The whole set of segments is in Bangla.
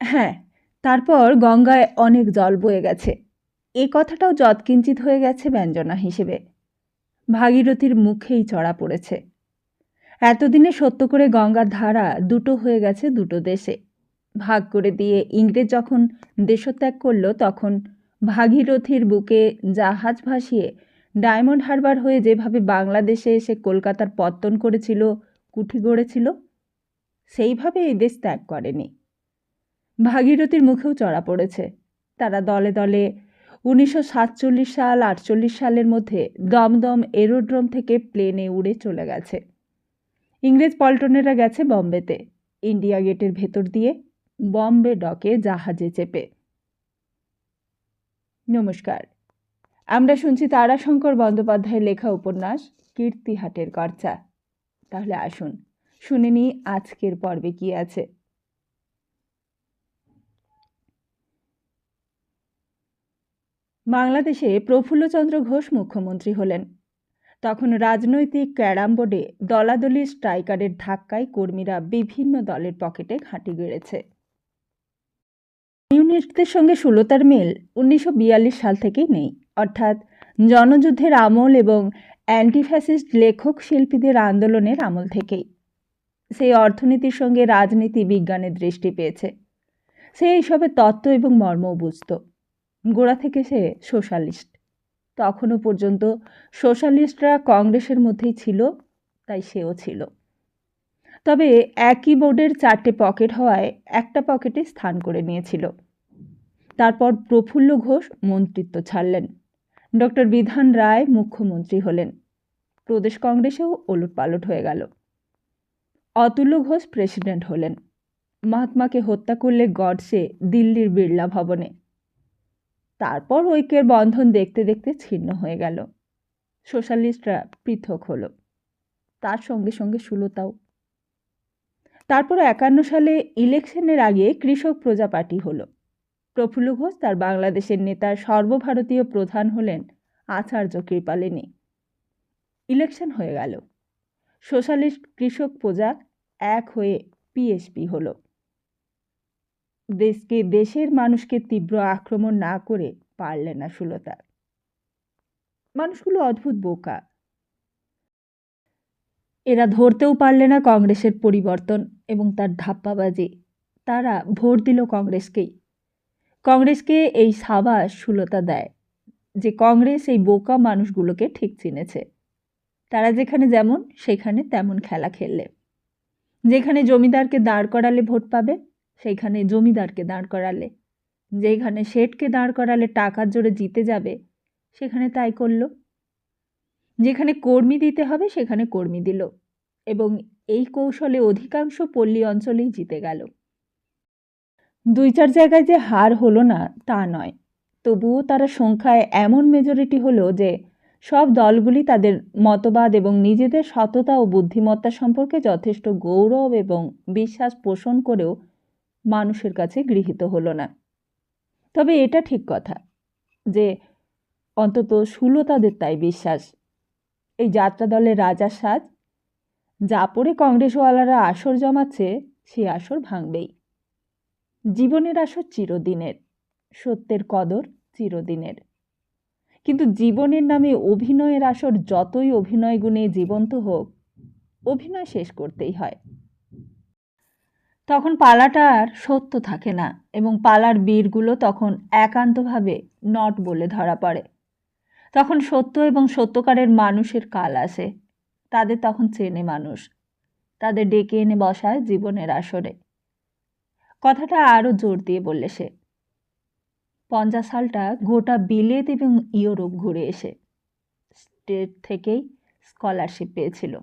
হ্যাঁ, তারপর গঙ্গায় অনেক জল বয়ে গেছে, এ কথাটাও যৎকিঞ্চিৎ হয়ে গেছে ব্যঞ্জনা হিসেবে। ভাগীরথীর মুখেই চড়া পড়েছে। এতদিনে সত্য করে গঙ্গার ধারা দুটো হয়ে গেছে দুটো দেশে। ভাগ করে দিয়ে ইংরেজ যখন দেশত্যাগ করল, তখন ভাগীরথীর বুকে জাহাজ ভাসিয়ে ডায়মন্ড হারবার হয়ে যেভাবে বাংলাদেশে এসে কলকাতার পত্তন করেছিল, কুঠি গড়েছিল, সেইভাবে এই দেশ ত্যাগ করেনি। ভাগীরথীর মুখেও চড়া পড়েছে। তারা দলে দলে 1947 সাল 48 সালের মধ্যে দমদম এরোড্রোম থেকে প্লেনে উড়ে চলে গেছে। ইংরেজ পল্টনেরা গেছে বম্বেতে, ইন্ডিয়া গেটের ভেতর দিয়ে, বম্বে ডকে জাহাজে চেপে। নমস্কার, আমরা শুনছি তারাশঙ্কর বন্দ্যোপাধ্যায়ের লেখা উপন্যাস কীর্তিহাটের কর্চা। তাহলে আসুন শুনে নিই আজকের পর্বে কি আছে। বাংলাদেশে প্রফুল্লচন্দ্র ঘোষ মুখ্যমন্ত্রী হলেন। তখন রাজনৈতিক ক্যারাম বোর্ডে দলাদলি স্ট্রাইকারের ধাক্কায় কর্মীরা বিভিন্ন দলের পকেটে ঘাঁটি গেড়েছে। কমিউনিস্টদের সঙ্গে সুলতার মিল 1942 সাল থেকেই নেই, অর্থাৎ জনযুদ্ধের আমল এবং অ্যান্টিফ্যাসিস্ট লেখক শিল্পীদের আন্দোলনের আমল থেকেই। সেই অর্থনীতির সঙ্গে রাজনীতি বিজ্ঞানের দৃষ্টি পেয়েছে। সে এইসবের তত্ত্ব এবং মর্মও বুঝত। গোড়া থেকে সে সোশ্যালিস্ট। তখনও পর্যন্ত সোশ্যালিস্টরা কংগ্রেসের মধ্যেই ছিল, তাই সেও ছিল। তবে একই বোর্ডের 4টে পকেট হওয়ায় একটা পকেটে স্থান করে নিয়েছিল। তারপর প্রফুল্ল ঘোষ মন্ত্রিত্ব ছাড়লেন। ডক্টর বিধান রায় মুখ্যমন্ত্রী হলেন। প্রদেশ কংগ্রেসেও ওলটপালট হয়ে গেল। অতুল্য ঘোষ প্রেসিডেন্ট হলেন। মহাত্মাকে হত্যা করলে গডসে দিল্লির বিড়লা ভবনে। তারপর ঐক্যের বন্ধন দেখতে দেখতে ছিন্ন হয়ে গেল। সোশ্যালিস্টরা পৃথক হলো, তার সঙ্গে সঙ্গে সুলতাও। তারপর 51 সালে ইলেকশনের আগে কৃষক প্রজা পার্টি হলো। প্রফুল্ল ঘোষ তার বাংলাদেশের নেতা সর্বভারতীয় প্রধান হলেন আচার্য কৃপালিনী। ইলেকশন হয়ে গেল। সোশ্যালিস্ট কৃষক প্রজা এক হয়ে পিএসপি হলো। দেশের মানুষকে তীব্র আক্রমণ না করে পারলে না সুলতা। মানুষগুলো অদ্ভুত বোকা। এরা ধরতেও পারলে না কংগ্রেসের পরিবর্তন এবং তার ধাপ্পাবাজি। তারা ভোট দিল কংগ্রেসকেই। কংগ্রেসকে এই সাবাস সুলতা দেয় যে কংগ্রেস এই বোকা মানুষগুলোকে ঠিক চিনেছে। তারা যেখানে যেমন সেখানে তেমন খেলা খেললে। যেখানে জমিদারকে দাঁড় করালে ভোট পাবে, সেইখানে জমিদারকে দাঁড় করালে। যেখানে শেঠকে দাঁড় করালে টাকার জোরে জিতে যাবে, সেখানে তাই করল। যেখানে কর্মী দিতে হবে সেখানে কর্মী দিল, এবং এই কৌশলে অধিকাংশ পল্লী অঞ্চলেই জিতে গেল। 2-4 জায়গায় যে হার হলো না তা নয়, তবুও তারা সংখ্যায় এমন মেজরিটি হলো যে সব দলগুলি তাদের মতবাদ এবং নিজেদের সততা ও বুদ্ধিমত্তা সম্পর্কে যথেষ্ট গৌরব এবং বিশ্বাস পোষণ করেও মানুষের কাছে গৃহীত হলো না। তবে এটা ঠিক কথা যে অন্তত সুলতাদের তাই বিশ্বাস। এই যাত্রা দলের রাজার সাজ, যা পড়ে কংগ্রেসওয়ালারা আসর জমাচ্ছে, সে আসর ভাঙবেই। জীবনের আসর চিরদিনের, সত্যের কদর চিরদিনের। কিন্তু জীবনের নামে অভিনয়ের আসর যতই অভিনয় গুণে জীবন্ত হোক, অভিনয় শেষ করতেই হয়। তখন পালাটা আর সত্য থাকে না, এবং পালার বীরগুলো তখন একান্তভাবে নট বলে ধরা পড়ে। তখন সত্য এবং সত্যকারের মানুষের কাল আসে। তাদের তখন চেনে মানুষ, তাদের ডেকে এনে বসায় জীবনের আসরে। কথাটা আরও জোর দিয়ে বললে সে। 50 সালটা গোটা বিলেত এবং ইউরোপ ঘুরে এসে স্টেট থেকেই স্কলারশিপ পেয়েছিল।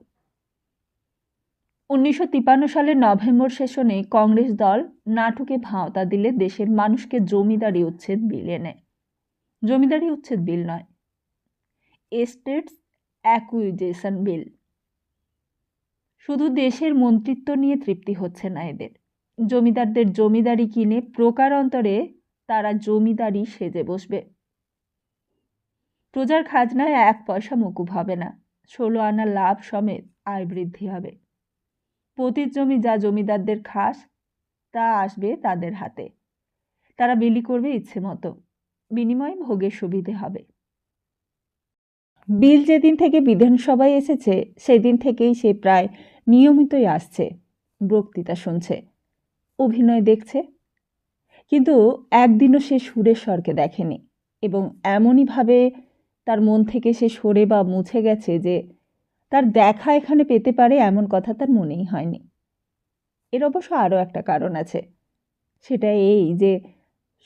1953 সালের নভেম্বর সেশনে কংগ্রেস দল নাটুকে ভাঁওতা দিলে দেশের মানুষকে জমিদারি উচ্ছেদ বিল এনে, জমিদারি উচ্ছেদ বিল নয়, এস্টেটস অ্যাকুইজিশন বিল। শুধু দেশের মন্ত্রিত্ব নিয়ে তৃপ্তি হচ্ছে না এদের। জমিদারদের জমিদারি কিনে প্রকারান্তরে তারা জমিদারি সেজে বসবে। প্রজার খাজনায় 1 পয়সা মকুব হবে না। 16 আনা লাভ সমেত আয় বৃদ্ধি হবে। পতির জমি যা জমিদারদের খাস, তা আসবে তাদের হাতে। তারা বিলি করবে ইচ্ছে মতো, বিনিময়ে ভোগের সুবিধে হবে। বিল যেদিন থেকে বিধানসভায় এসেছে সেদিন থেকেই সে প্রায় নিয়মিতই আসছে, বক্তৃতা শুনছে, অভিনয় দেখছে, কিন্তু একদিনও সে সুরেশ্বরকে দেখেনি এবং এমনইভাবে তার মন থেকে সে সরে বা মুছে গেছে যে তার দেখা এখানে পেতে পারে এমন কথা তার মনেই হয়নি। এর অবশ্য আরও একটা কারণ আছে, সেটা এই যে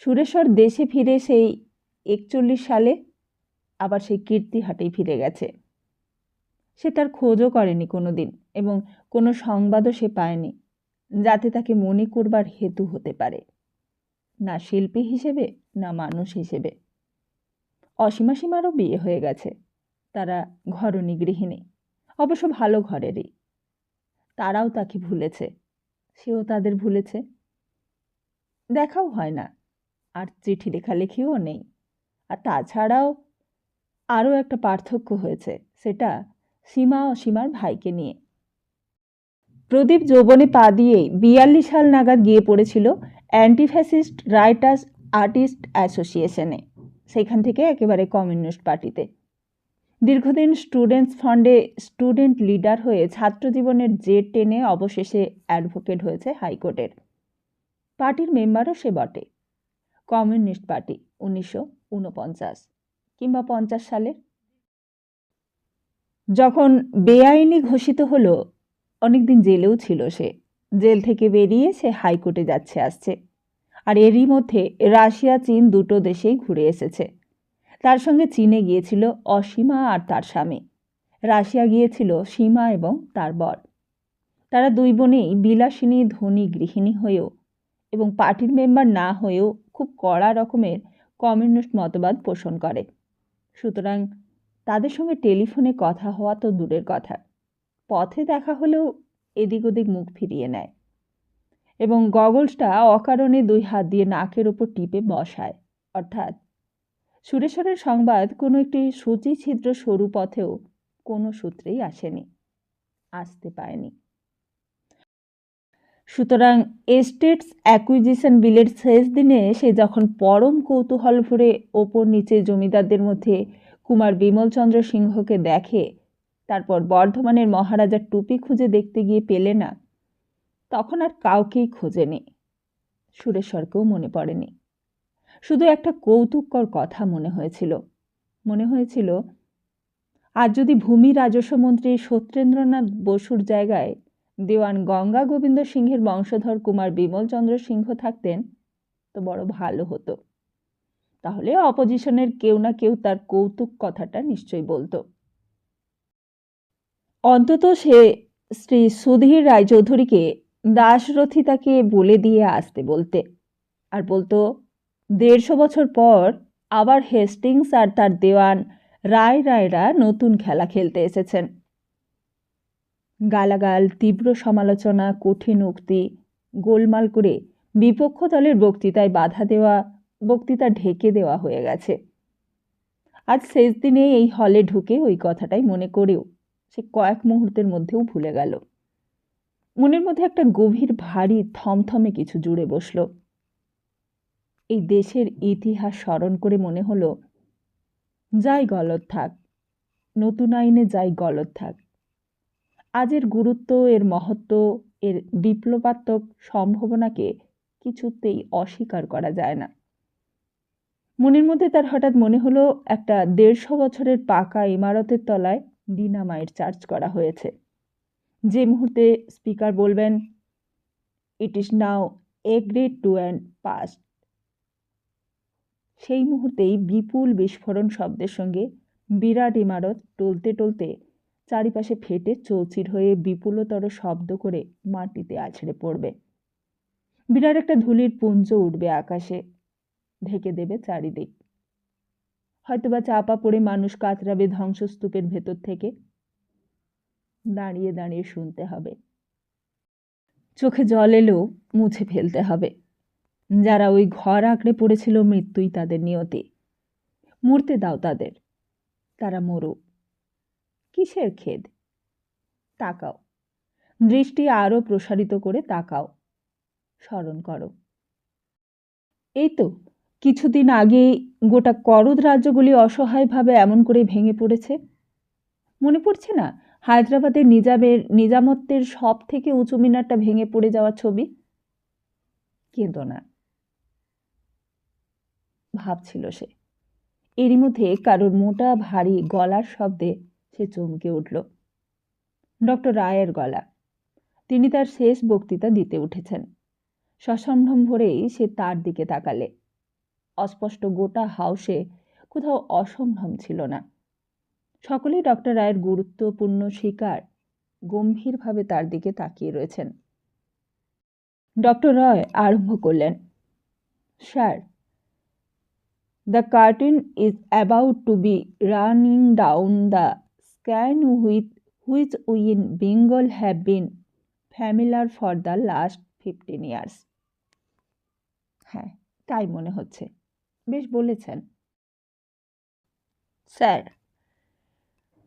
সুরেশ্বর দেশে ফিরে সেই 41 সালে আবার সেই কীর্তিহাটেই ফিরে গেছে। সে তার খোঁজও করেনি কোনো দিন এবং কোনো সংবাদও সে পায়নি যাতে তাকে মনে করবার হেতু হতে পারে, না শিল্পী হিসেবে না মানুষ হিসেবে। অসীমা সীমারও বিয়ে হয়ে গেছে, তারা ঘরণী গৃহিণী, অবশ্য ভালো ঘরেরই। তারাও তাকে ভুলেছে, সেও তাদের ভুলেছে। দেখাও হয় না, আর চিঠি লেখালেখিও নেই। আর তাছাড়াও আরও একটা পার্থক্য হয়েছে, সেটা সীমা অসীমার ভাইকে নিয়ে। প্রদীপ যৌবনে পা দিয়েই 42 সাল নাগাদ গিয়ে পড়েছিল অ্যান্টিফ্যাসিস্ট রাইটার্স আর্টিস্ট অ্যাসোসিয়েশনে, সেখান থেকে একেবারে কমিউনিস্ট পার্টিতে। দীর্ঘদিন স্টুডেন্টস ফান্ডে স্টুডেন্ট লিডার হয়ে ছাত্র জীবনের জেদ টেনে অবশেষে অ্যাডভোকেট হয়েছে হাইকোর্টের। পার্টির মেম্বারও সে বটে। কমিউনিস্ট পার্টি 1949 কিংবা 50 সালের। যখন বেআইনি ঘোষিত হলো, অনেকদিন জেলেও ছিল সে। জেল থেকে বেরিয়ে সে হাইকোর্টে যাচ্ছে আসছে, আর এরই মধ্যে রাশিয়া চীন দুটো দেশেই ঘুরে এসেছে। তার সঙ্গে চীনে গিয়েছিল অসীমা আর তার স্বামী, রাশিয়া গিয়েছিল সীমা এবং তার বর। তারা দুই বোনেই বিলাসিনী ধনী গৃহিণী হয়েও এবং পার্টির মেম্বার না হয়েও খুব কড়া রকমের কমিউনিস্ট মতবাদ পোষণ করে। সুতরাং তাদের সঙ্গে টেলিফোনে কথা হওয়া তো দূরের কথা, পথে দেখা হলেও এদিক ওদিক মুখ ফিরিয়ে নেয় এবং গগলসটা অকারণে 2 হাত দিয়ে নাকের ওপর টিপে বসায়। অর্থাৎ সুরেশ্বরের সংবাদ কোনো একটি সূচিছিদ্র সরু পথেও কোনো সূত্রেই আসেনি, আসতে পায়নি। সুতরাং এস্টেটস অ্যাকুইজিশন বিলের শেষ দিনে সে যখন পরম কৌতূহল ভরে ওপর নিচে জমিদারদের মধ্যে কুমার বিমলচন্দ্র সিংহকে দেখে, তারপর বর্ধমানের মহারাজার টুপি খুঁজে দেখতে গিয়ে পেলে না, তখন আর কাউকেই খোঁজেনি, সুরেশ্বরকেও মনে পড়েনি। শুধু একটা কৌতুককর কথা মনে হয়েছিল, আজ যদি ভূমি রাজস্ব মন্ত্রী সত্যেন্দ্রনাথ বসুর জায়গায় দেওয়ান গঙ্গা গোবিন্দ সিংহের বংশধর কুমার বিমলচন্দ্র সিংহ থাকতেন তো বড় ভালো হতো। তাহলে অপোজিশনের কেউ না কেউ তার কৌতুক কথাটা নিশ্চয়ই বলতো। অন্তত সে শ্রী সুধীর রায়চৌধুরীকে দাশরথী তাকে বলে দিয়ে আসতে বলতে, আর বলতো 150 বছর পর আবার হেস্টিংস আর তার দেওয়ান রায়রা নতুন খেলা খেলতে এসেছেন। গালাগাল, তীব্র সমালোচনা, কঠিন উক্তি, গোলমাল করে বিপক্ষ দলের বক্তৃতায় বাধা দেওয়া, বক্তৃতা ঢেকে দেওয়া হয়ে গেছে। আজ শেষ দিনে এই হলে ঢুকে ওই কথাটাই মনে করেও সে কয়েক মুহূর্তের মধ্যেও ভুলে গেল। মনের মধ্যে একটা গভীর ভারী থমথমে কিছু জুড়ে বসল। এই দেশের ইতিহাস স্মরণ করে মনে হলো, যাই গলদ থাক, নতুন আইনে যাই গলদ থাক, আজের গুরুত্ব, এর মহত্ব, এর বিপ্লবাত্মক সম্ভাবনাকে কিছুতেই অস্বীকার করা যায় না। মনের মধ্যে তার হঠাৎ মনে হলো একটা 150 বছরের পাকা ইমারতের তলায় ডিনামাইট চার্জ করা হয়েছে। যে মুহূর্তে স্পিকার বলবেন, it is now agreed two and past, সেই মুহূর্তেই বিপুল বিস্ফোরণ শব্দের সঙ্গে বিরাট ইমারত টলতে টলতে চারিপাশে ফেটে চৌচির হয়ে বিপুলতর শব্দ করে মাটিতে আছড়ে পড়বে। বিরাট একটা ধূলির পুঞ্জ উঠবে আকাশে, ঢেকে দেবে চারিদিক। হয়তোবা চাপা পড়ে মানুষ কাতরাবে ধ্বংসস্তূপের ভেতর থেকে। দাঁড়িয়ে দাঁড়িয়ে শুনতে হবে, চোখে জল এলেও মুছে ফেলতে হবে। যারা ওই ঘর আঁকড়ে পড়েছিল মৃত্যুই তাদের নিয়তি, মরতে দাও তাদের, তারা মরুক। কিসের খেদ? তাকাও, দৃষ্টি আরও প্রসারিত করে তাকাও। স্মরণ করো। এই তো কিছুদিন আগে গোটা করদ রাজ্যগুলি অসহায়ভাবে এমন করে ভেঙে পড়েছে। মনে পড়ছে না হায়দ্রাবাদের নিজামত্বের সব থেকে উঁচু মিনারটা ভেঙে পড়ে যাওয়ার ছবি? কেঁদো না, ভাবছিল সে। এরই মধ্যে কারোর মোটা ভারী গলার শব্দে সে চমকে উঠল। ডক্টর রায়ের গলা। তিনি তার শেষ বক্তৃতা দিতে উঠেছেন। সসম্ভ্রম ভরেই সে তার দিকে তাকালে। অস্পষ্ট গোটা হাউসে কোথাও অসম্ভ্রম ছিল না। সকলেই ডক্টর রায়ের গুরুত্বপূর্ণ শিকার গম্ভীরভাবে তার দিকে তাকিয়ে রয়েছেন। ডক্টর রয় আরম্ভ করলেন, sir, the curtain is about to be running down the scene with which we in Bengal have been familiar for the last 15 years। হ্যাঁ, তাই মনে হচ্ছে। বেশ বলেছেন। স্যার,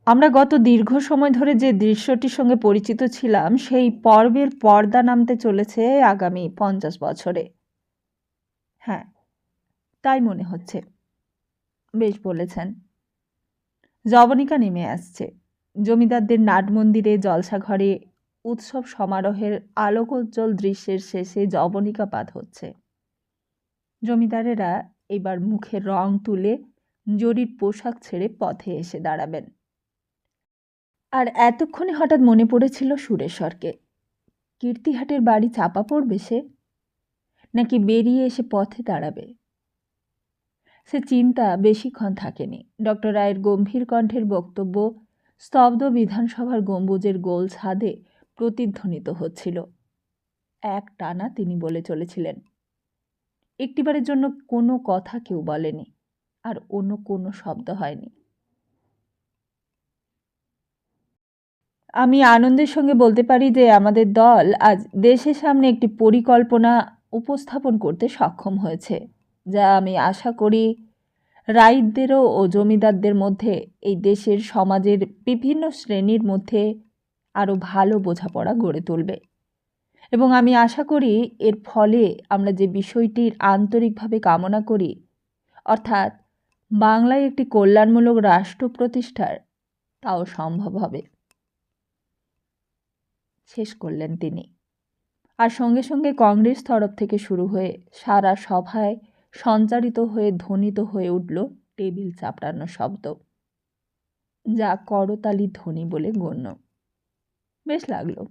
আমরা গত দীর্ঘ সময় ধরে যে দৃশ্যটির সঙ্গে পরিচিত ছিলাম সেই পর্বের পর্দা নামতে চলেছে আগামী 50 বছরে। হ্যাঁ, তাই মনে হচ্ছে। বেশ বলেছেন। যবনিকা নেমে আসছে। জমিদারদের নাট মন্দিরে, জলসাঘরে, উৎসব সমারোহের আলোকোজ্জ্বল দৃশ্যের শেষে যবনিকাপাত হচ্ছে। জমিদারেরা এবার মুখের রং তুলে জরির পোশাক ছেড়ে পথে এসে দাঁড়াবেন। আর এতক্ষণে হঠাৎ মনে পড়েছিল সুরেশ্বরকে। কীর্তিহাটের বাড়ি চাপা পড়বে সে, নাকি বেরিয়ে এসে পথে দাঁড়াবে? সে চিন্তা বেশিক্ষণ থাকেনি। ডক্টর রায়ের গম্ভীর কণ্ঠের বক্তব্য স্তব্ধ বিধানসভার গম্বুজের গোল ছাদে প্রতিধ্বনিত হচ্ছিল। এক টানা তিনি বলে চলেছিলেন। একটিবারের জন্য কোনো কথা কেউ বলেনি, আর অন্য কোনো শব্দ হয়নি। আমি আনন্দের সঙ্গে বলতে পারি যে আমাদের দল আজ দেশের সামনে একটি পরিকল্পনা উপস্থাপন করতে সক্ষম হয়েছে, যা আমি আশা করি রাইতদেরও ও জমিদারদের মধ্যে এই দেশের সমাজের বিভিন্ন শ্রেণীর মধ্যে আরও ভালো বোঝাপড়া গড়ে তুলবে। এবং আমি আশা করি এর ফলে আমরা যে বিষয়টির আন্তরিকভাবে কামনা করি, অর্থাৎ বাংলায় একটি কল্যাণমূলক রাষ্ট্র প্রতিষ্ঠার, তাও সম্ভব হবে। শেষ করলেন তিনি। আর সঙ্গে সঙ্গে কংগ্রেস তরফ থেকে শুরু হয়ে সারা সভায় সঞ্চারিত হয়ে ধ্বনিত হয়ে উঠল টেবিল চাপড়ানো শব্দ, যা করতালি ধ্বনি বলে গণ্য। বেশ লাগলো।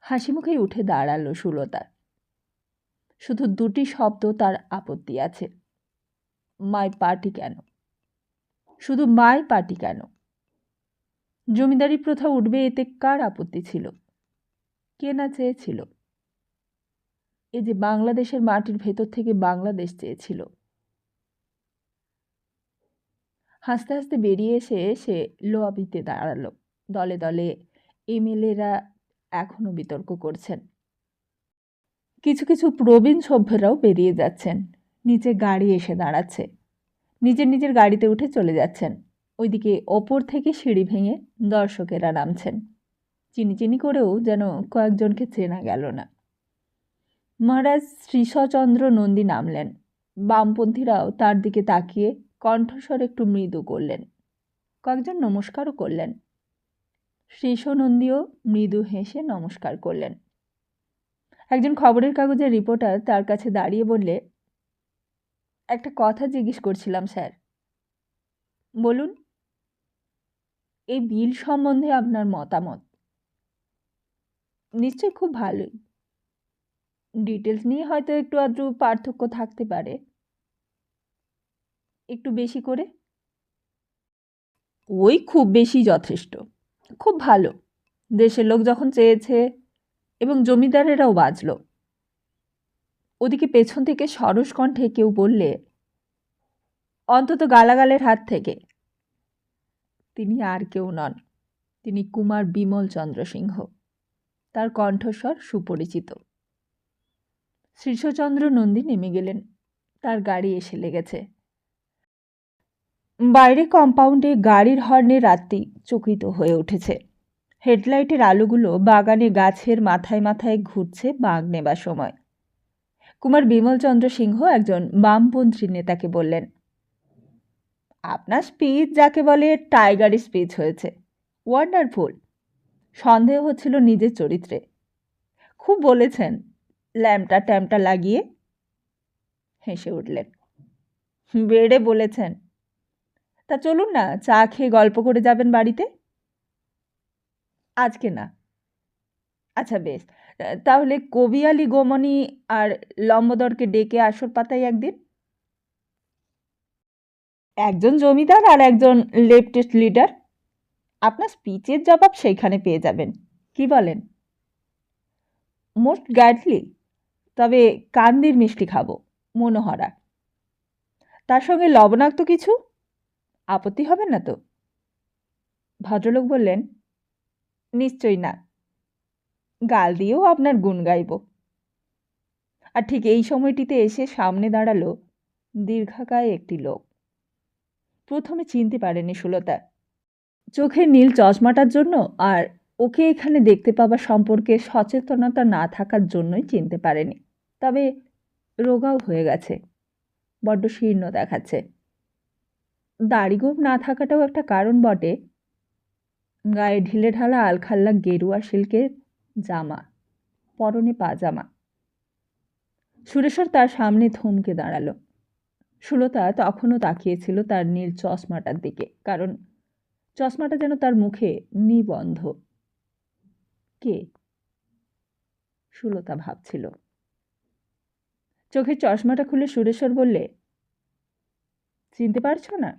হাসি মুখেই উঠে দাঁড়ালো সুলতা। শুধু দুটি শব্দ তার আপত্তি আছে। মাই পার্টি কেন? শুধু মাই পার্টি কেন? জমিদারি প্রথা উঠবে এতে কার আপত্তি ছিল? কে না চেয়েছিল? এই যে বাংলাদেশের মাটির ভেতর থেকে বাংলাদেশ চেয়েছিল। হাসতে হাসতে বেরিয়ে এসে সে লবিতে দাঁড়ালো। দলে দলে এমএলএরা এখনো বিতর্ক করছেন। কিছু কিছু প্রবীণ সভ্যরাও বেরিয়ে যাচ্ছেন। নিচে গাড়ি এসে দাঁড়াচ্ছে। নিজের নিজের গাড়িতে উঠে চলে যাচ্ছেন। ওইদিকে ওপর থেকে সিঁড়ি ভেঙে দর্শকেরা নামছেন। চিনি করেও যেন কয়েকজনকে চেনা গেল না। মহারাজ শ্রীশচন্দ্র নন্দী নামলেন। বামপন্থীরাও তার দিকে তাকিয়ে কণ্ঠস্বর একটু মৃদু করলেন। কয়েকজন নমস্কারও করলেন। শ্রীশনন্দীও মৃদু হেসে নমস্কার করলেন। একজন খবরের কাগজের রিপোর্টার তার কাছে দাঁড়িয়ে বললে, একটা কথা জিজ্ঞেস করছিলাম স্যার। বলুন। এই বিল সম্বন্ধে আপনার মতামত? নিশ্চয়ই খুব ভালোই। ডিটেলস নিয়ে হয়তো একটু আধটু পার্থক্য থাকতে পারে। একটু বেশি করে? ওই খুব বেশি যথেষ্ট। খুব ভালো। দেশের লোক যখন চেয়েছে, এবং জমিদারেরাও বাজল। ওদিকে পেছন থেকে সরস কণ্ঠে কেউ বললে, অন্তত গালাগালের হাত থেকে। তিনি আর কেউ নন, তিনি কুমার বিমল চন্দ্র সিংহ। তার কণ্ঠস্বর সুপরিচিত। শ্রীশচন্দ্র নন্দী নেমে গেলেন। তার গাড়ি এসে লেগেছে। বাইরে কম্পাউন্ডে গাড়ির হর্নে রাত্রি চকিত হয়ে উঠেছে। হেডলাইটের আলোগুলো বাগানে গাছের মাথায় মাথায় ঘুরছে বাঘ নেবার সময়। কুমার বিমলচন্দ্র সিংহ একজন বামপন্থী নেতাকে বললেন, আপনার স্পিচ যাকে বলে টাইগারি স্পিচ হয়েছে, ওয়ান্ডারফুল। সন্দেহ হচ্ছিল নিজের চরিত্রে। খুব বলেছেন, ল্যাম্পটা ট্যাম্পটা লাগিয়ে। হেসে উঠলেন, বেড়ে বলেছেন। তা চলুন না, চা খেয়ে গল্প করে যাবেন বাড়িতে। আজকে না। আচ্ছা বেশ, তাহলে কবি আলী গোমনী আর লম্বদরকে ডেকে আসর পাতাই একদিন। একজন জমিদার আর একজন লেফটেস্ট লিডার। আপনার স্পিচের জবাব সেইখানে পেয়ে যাবেন। কি বলেন? মোস্ট গ্যাডলি। তবে কান্দির মিষ্টি খাবো, মনোহরা। তার সঙ্গে লবণাক্ত কিছু? আপত্তি হবে না তো? ভদ্রলোক বললেন, নিশ্চয়ই না। গাল দিয়েও আপনার গুণ গাইব। আর ঠিক এই সময়টিতে এসে সামনে দাঁড়ালো দীর্ঘাকায় একটি লোক। প্রথমে চিনতে পারেনি সুলতা। চোখের নীল চশমাটার জন্য আর ওকে এখানে দেখতে পাওয়া সম্পর্কে সচেতনতা না থাকার জন্যই চিনতে পারেনি। তবে রোগাও হয়ে গেছে, বড্ড শীর্ণ দেখাচ্ছে। দাড়িগোঁফ না থাকাটাও একটা কারণ বটে। গায়ে ঢিলে ঢালা আলখাল্লা গেরুয়া সিল্কের জামা, পরনে পাজামা। সুরেশ্বর তার সামনে থমকে দাঁড়ালো। সুলতা তখনও তাকিয়েছিল তার নীল চশমাটার দিকে, কারণ চশমাটা যেন তার মুখে নিবন্ধ। কে? সুলতা ভাবছিল। চোখের চশমাটা খুলে সুরেশ্বর বললে, চিনতে পারছো না?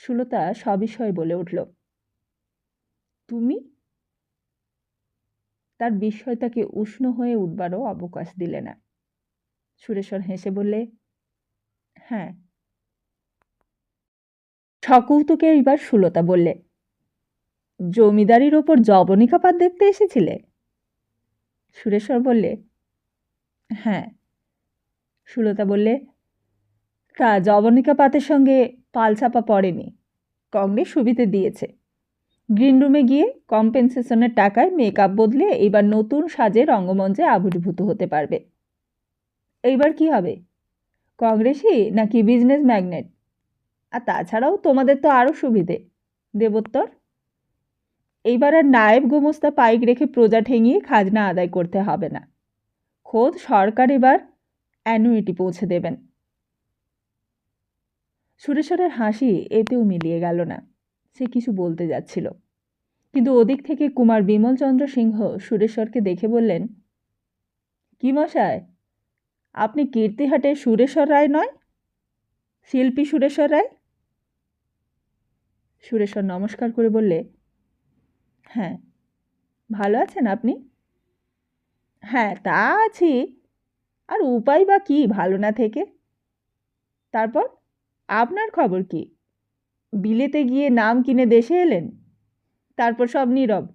সুলতা সবিষয়ে বলে উঠল, তুমি? তার বিস্ময় তাকে উষ্ণ হয়ে উঠবারও অবকাশ দিলে না। সুরেশ্বর হেসে বললে, হ্যাঁ। সকৌতুকে এইবার সুলতা বললে, জমিদারির ওপর জবনিকাপাত দেখতে এসেছিলে? সুরেশ্বর বললে, হ্যাঁ। সুলতা বললে, তা জবনিকাপাতের সঙ্গে পালছাপা পড়েনি। কংগ্রেস সুবিধে দিয়েছে। গ্রিন রুমে গিয়ে কম্পেনসেশনের টাকায় মেকআপ বদলে এইবার নতুন সাজে রঙ্গমঞ্চে আবির্ভূত হতে পারবে। এইবার কি হবে? কংগ্রেসই নাকি বিজনেস ম্যাগনেট? আর তাছাড়াও তোমাদের তো আরও সুবিধে, দেবোত্তর। এইবার আর নায়েব গোমস্তা পাইক রেখে প্রজা ঠেঙিয়ে খাজনা আদায় করতে হবে না। খোদ সরকার এবার অ্যানুইটি পৌঁছে দেবেন। সুরেশ্বরের হাসি এতেও মিলিয়ে গেল না। সে কিছু বলতে যাচ্ছিল, কিন্তু ওদিক থেকে কুমার বিমলচন্দ্র সিংহ সুরেশ্বরকে দেখে বললেন, কি মশায়, আপনি কীর্তিহাটের সুরেশ্বর রায় নয়? শিল্পী সুরেশ্বর রায়? সুরেশ্বর নমস্কার করে বললে, হ্যাঁ। ভালো আছেন আপনি? হ্যাঁ, তা আছি। আর উপায় বা কি ভালো না থেকে? তারপর আপনার খবর কি? বিলেতে গিয়ে নাম কিনে দেশে এলেন, তারপর সব নীরব।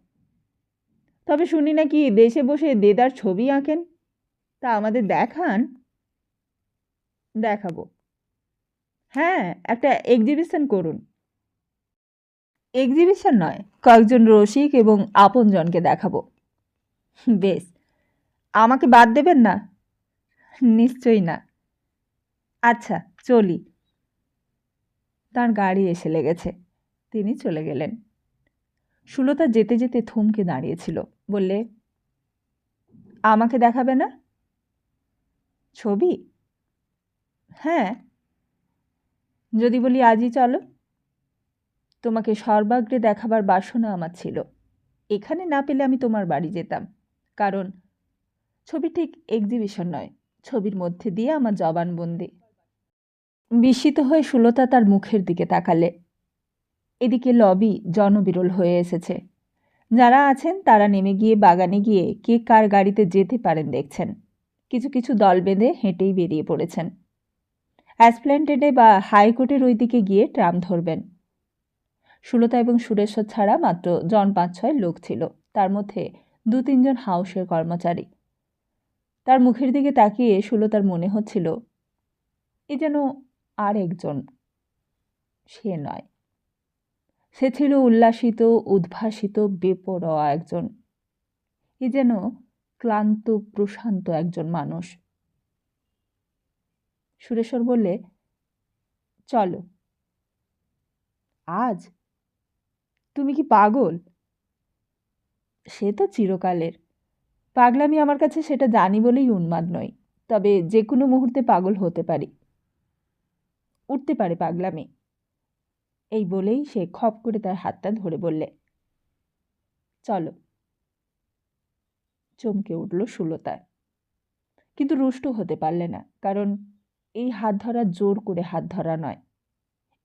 তবে শুনি নাকি দেশে বসে দেদার ছবি আঁকেন, তা আমাদের দেখান। দেখাবো। হ্যাঁ, একটা এক্সিবিশন করুন। এক্সিবিশন নয়, কয়েকজন রসিক এবং আপনজনকে দেখাবো। বেশ। আমাকে বাদ দেবেন না? নিশ্চয়ই না। আচ্ছা, চলি। তার গাড়ি এসে লেগেছে, তিনি চলে গেলেন। সুলতা যেতে যেতে থমকে দাঁড়িয়েছিল, বললে, আমাকে দেখাবে না? ছবি? হ্যাঁ। যদি বলি আজই চলো? তোমাকে সর্বাগ্রে দেখাবার বাসনা আমার ছিল। এখানে না পেলে আমি তোমার বাড়ি যেতাম, কারণ ছবি ঠিক এক্সিবিশন নয়, ছবির মধ্যে দিয়ে আমার জবানবন্দি। বিস্মিত হয়ে সুলতা তার মুখের দিকে তাকালে। এদিকে লবি জনবিরল হয়ে এসেছে। যারা আছেন তারা নেমে গিয়ে বাগানে গিয়ে কে কার গাড়িতে যেতে পারেন দেখছেন। কিছু কিছু দল বেঁধে হেঁটেই বেরিয়ে পড়েছেন। অ্যাসপ্ল্যান্টেডে বা হাইকোর্টের ওই দিকে গিয়ে ট্রাম ধরবেন। সুলতা এবং সুরেশ্বর ছাড়া মাত্র জন ৫-৬ লোক ছিল, তার মধ্যে ২-৩ জন হাউসের কর্মচারী। তার মুখের দিকে তাকিয়ে সুলতার মনে হচ্ছিল এ যেন আর একজন, সে নয়। সে ছিল উল্লাসিত, উদ্ভাসিত, বেপরোয়া একজন। এ যেন ক্লান্ত প্রশান্ত একজন মানুষ। সুরেশ্বর বললে, চলো। আজ? তুমি কি পাগল? সে তো চিরকালের। পাগলামি আমার কাছে সেটা জানি বলেই উন্মাদ নই, তবে যে কোনো মুহূর্তে পাগল হতে পারি, উঠতে পারে পাগলামি। এই বলেই সে খপ করে তার হাতটা ধরে বললে, চলো। চমকে উঠল সুলতা, কিন্তু রুষ্ট হতে পারলে না, কারণ এই হাত ধরা জোর করে হাত ধরা নয়।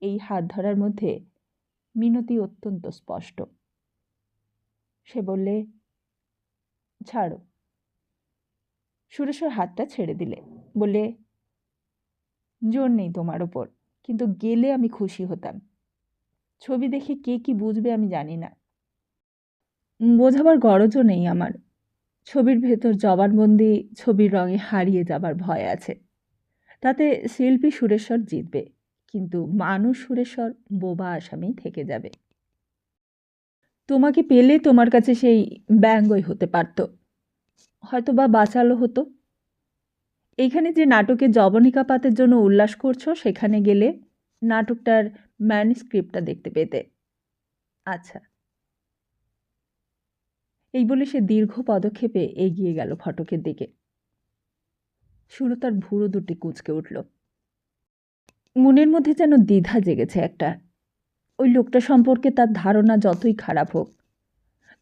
এই হাত ধরার মধ্যে মিনতি অত্যন্ত স্পষ্ট। সে বললে, ছাড়ো। সুরেশ্বর হাতটা ছেড়ে দিলে, বললে, জোর নেই তোমার ওপর, কিন্তু গেলে আমি খুশি হতাম। ছবি দেখে কে কি বুঝবে আমি জানি না, বোঝাবার গরজও নেই আমার। ছবির ভেতর জবানবন্দি ছবির রঙে হারিয়ে যাবার ভয় আছে। তাতে শিল্পী সুরেশ্বর জিতবে, কিন্তু মানুষ সুরেশ্বর বোবা আসামি থেকে যাবে। তোমাকে পেলে তোমার কাছে সেই ব্যঙ্গই হতে পারত, হয়তো বা বাঁচালো হতো। এইখানে যে নাটকে জবনিকাপাতের জন্য উল্লাস করছো, সেখানে গেলে নাটকটার ম্যানুস্ক্রিপ্টটা দেখতে পেতে। আচ্ছা। এই বলে সে দীর্ঘ পদক্ষেপে এগিয়ে গেল ফটকের দিকে। সুলতার ভুরু দুটি কুঁচকে উঠল। মনের মধ্যে যেন দ্বিধা জেগেছে একটা। ওই লোকটা সম্পর্কে তার ধারণা যতই খারাপ হোক,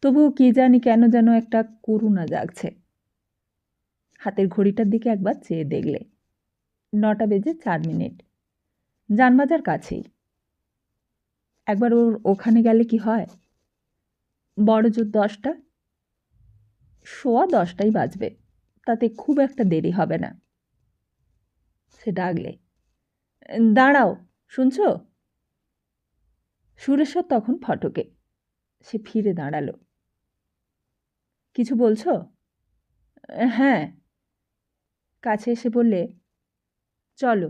তবুও কি জানি কেন যেন একটা করুণা জাগছে। হাতের ঘড়িটার দিকে একবার চেয়ে দেখলে 9:04। জানবাজার কাছেই। একবার ওর ওখানে গেলে কি হয়? বড় জোর 10টা, 10:15 বাজবে, তাতে খুব একটা দেরি হবে না। সে ডাকলে, দাঁড়াও, শুনছো? সুরেশ্বর তখন ফটকে। সে ফিরে দাঁড়ালো। কিছু বলছো? হ্যাঁ। কাছে এসে বললে, চলো,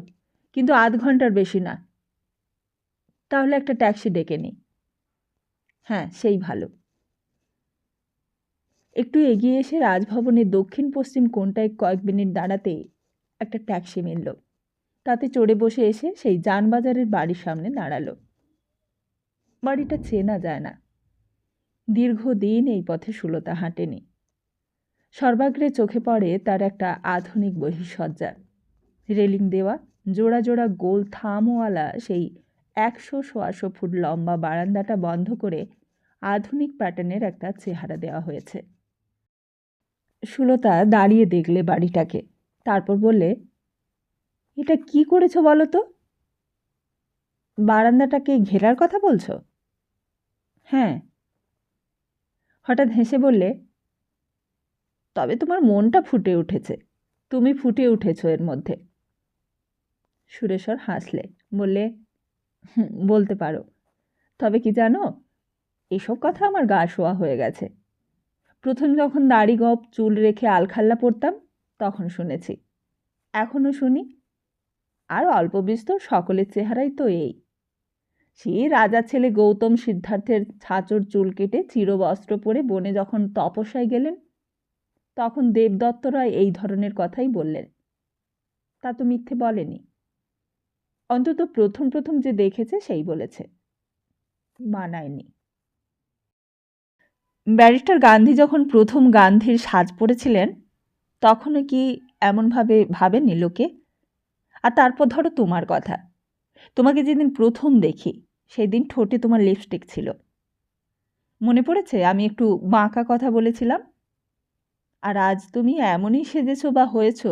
কিন্তু আধ ঘন্টার বেশি না। তাহলে একটা ট্যাক্সি ডেকে নিই। হ্যাঁ, সেই ভালো। একটু এগিয়ে এসে রাজভবনের দক্ষিণ পশ্চিম কোণটায় কয়েক মিনিট দাঁড়াতেই একটা ট্যাক্সি মিলল। তাতে চড়ে বসে এসে সেই জানবাজারের বাড়ির সামনে দাঁড়ালো। বাড়িটা চেনা যায় না। দীর্ঘদিন এই পথে সুলতা হাঁটেনি। সর্বাগ্রে চোখে পড়ে তার একটা আধুনিক বহিঃসজ্জা। রেলিং দেওয়া, জোড়া জোড়া গোল থামওয়ালা সেই 100-125 ফুট লম্বা বারান্দাটা বন্ধ করে আধুনিক প্যাটার্নের একটা চেহারা দেওয়া হয়েছে। সুলতা দাঁড়িয়ে দেখলে বাড়িটাকে, তারপর বললে, এটা কি করেছো বলো তো? বারান্দাটাকে ঘেরার কথা বলছো? হ্যাঁ। হঠাৎ হেসে বললে, তবে তোমার মনটা ফুটে উঠেছে, তুমি ফুটে উঠেছ এর মধ্যে। সুরেশ্বর হাসলে, বললে, বলতে পারো। তবে কি জানো, এসব কথা আমার গা শোয়া হয়ে গেছে। প্রথম যখন দাড়ি গপ চুল রেখে আলখাল্লা পড়তাম, তখন শুনেছি, এখনও শুনি। আর অল্প বিস্তর সকলের চেহারাই তো এই। সে রাজা ছেলে গৌতম সিদ্ধার্থের ছাঁচর চুল কেটে চিরবস্ত্র পরে বনে যখন তপস্যায় গেলেন, তখন দেবদত্ত রায় এই ধরনের কথাই বললেন। তা তো মিথ্যে বলেনি। অন্তত প্রথম প্রথম যে দেখেছে সেই বলেছে, মানায়নি। ব্যারিস্টার গান্ধী যখন প্রথম গান্ধীর সাজ পড়েছিলেন, তখনও কি এমনভাবে ভাবেননি লোকে? আর তারপর ধরো তোমার কথা। তোমাকে যেদিন প্রথম দেখি, সেই দিন ঠোঁটে তোমার লিপস্টিক ছিল। মনে পড়েছে আমি একটু বাঁকা কথা বলেছিলাম? আর আজ তুমি এমনই সেজেছ বা হয়েছ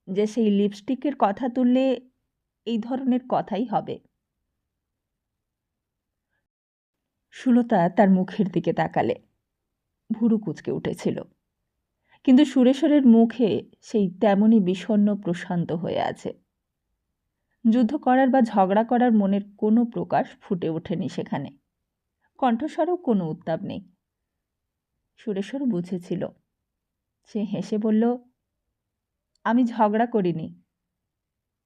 যে সেই লিপস্টিকের কথা তুললে এই ধরনের কথাই হবে। সুলতা তার মুখের দিকে তাকালে। ভুরু কুঁচকে উঠেছিল, কিন্তু সুরেশ্বরের মুখে সেই তেমনই বিষণ্ণ প্রশান্ত হয়ে আছে। যুদ্ধ করার বা ঝগড়া করার মনের কোনো প্রকাশ ফুটে ওঠেনি সেখানে। কণ্ঠস্বরেও কোনো উত্তাপ নেই। সুরেশ্বর বুঝেছিল। সে হেসে বলল, আমি ঝগড়া করিনি।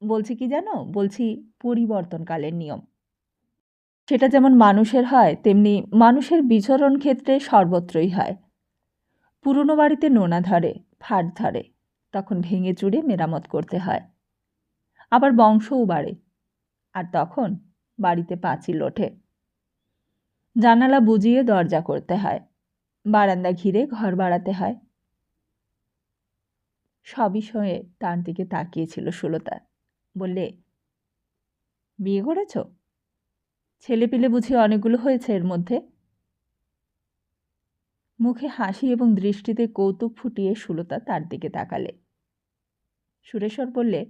বলছি কি জানো, বলছি পরিবর্তনকালের নিয়ম। সেটা যেমন মানুষের হয়, তেমনি মানুষের বিচরণ ক্ষেত্রে সর্বত্রই হয়। পুরনো বাড়িতে নোনা ধরে, ফাট ধরে, তখন ভেঙে চুরে মেরামত করতে হয়। আবার বংশও বাড়ে, আর তখন বাড়িতে পাঁচিল ওঠে, জানালা বুজিয়ে দরজা করতে হয়, বারান্দা ঘিরে ঘর বাড়াতে হয়। সবিষয়ে তার দিকে তাকিয়েছিল সুলতা। বললে, বিয়ে করেছ? ছেলে পিলে বুঝি অনেকগুলো হয়েছে এর মধ্যে? মুখে হাসি এবং দৃষ্টিতে কৌতুক ফুটিয়ে সুলতা তার দিকে তাকালে। সুরেশ্বর বললে,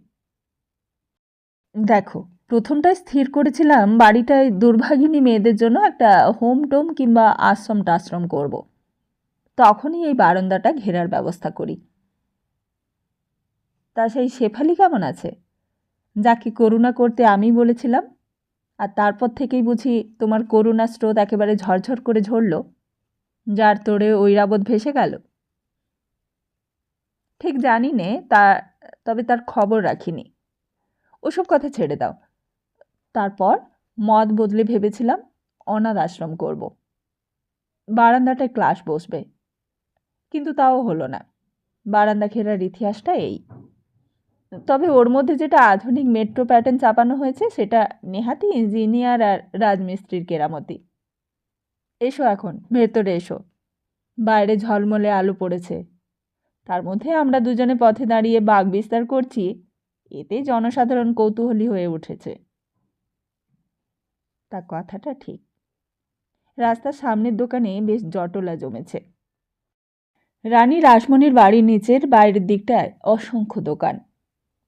দেখো, প্রথমটায় স্থির করেছিলাম বাড়িটায় দুর্ভাগিনী মেয়েদের জন্য একটা হোম টোম কিংবা আশ্রম টাশ্রম করব। তখনই এই বারান্দাটা ঘেরার ব্যবস্থা করি। তা সেই শেফালি কেমন আছে, যাকে করুণা করতে আমি বলেছিলাম? আর তারপর থেকেই বুঝি তোমার করুণা স্রোত একেবারে ঝরঝর করে ঝরল, যার তোড়ে ঐরাবত ভেসে গেল? ঠিক জানি নে, তবে তার খবর রাখিনি। ওসব কথা ছেড়ে দাও। তারপর মত বদলে ভেবেছিলাম অনাথ আশ্রম করব, বারান্দাটায় ক্লাস বসবে। কিন্তু তাও হলো না। বারান্দা ঘেরার ইতিহাসটা এই। তবে ওর মধ্যে যেটা আধুনিক মেট্রো প্যাটার্ন চাপানো হয়েছে সেটা নেহাতি ইঞ্জিনিয়ার আর রাজমিস্ত্রির কেরামতি। এসো এখন ভেতরে এসো। বাইরে ঝলমলে আলো পড়েছে, তার মধ্যে আমরা দুজনে পথে দাঁড়িয়ে বাগ বিস্তার করছি, এতে জনসাধারণ কৌতূহলী হয়ে উঠেছে। তা কথাটা ঠিক। রাস্তার সামনের দোকানে বেশ জটলা জমেছে। রানী রাসমণির বাড়ির নিচের বাইরের দিকটায় অসংখ্য দোকান,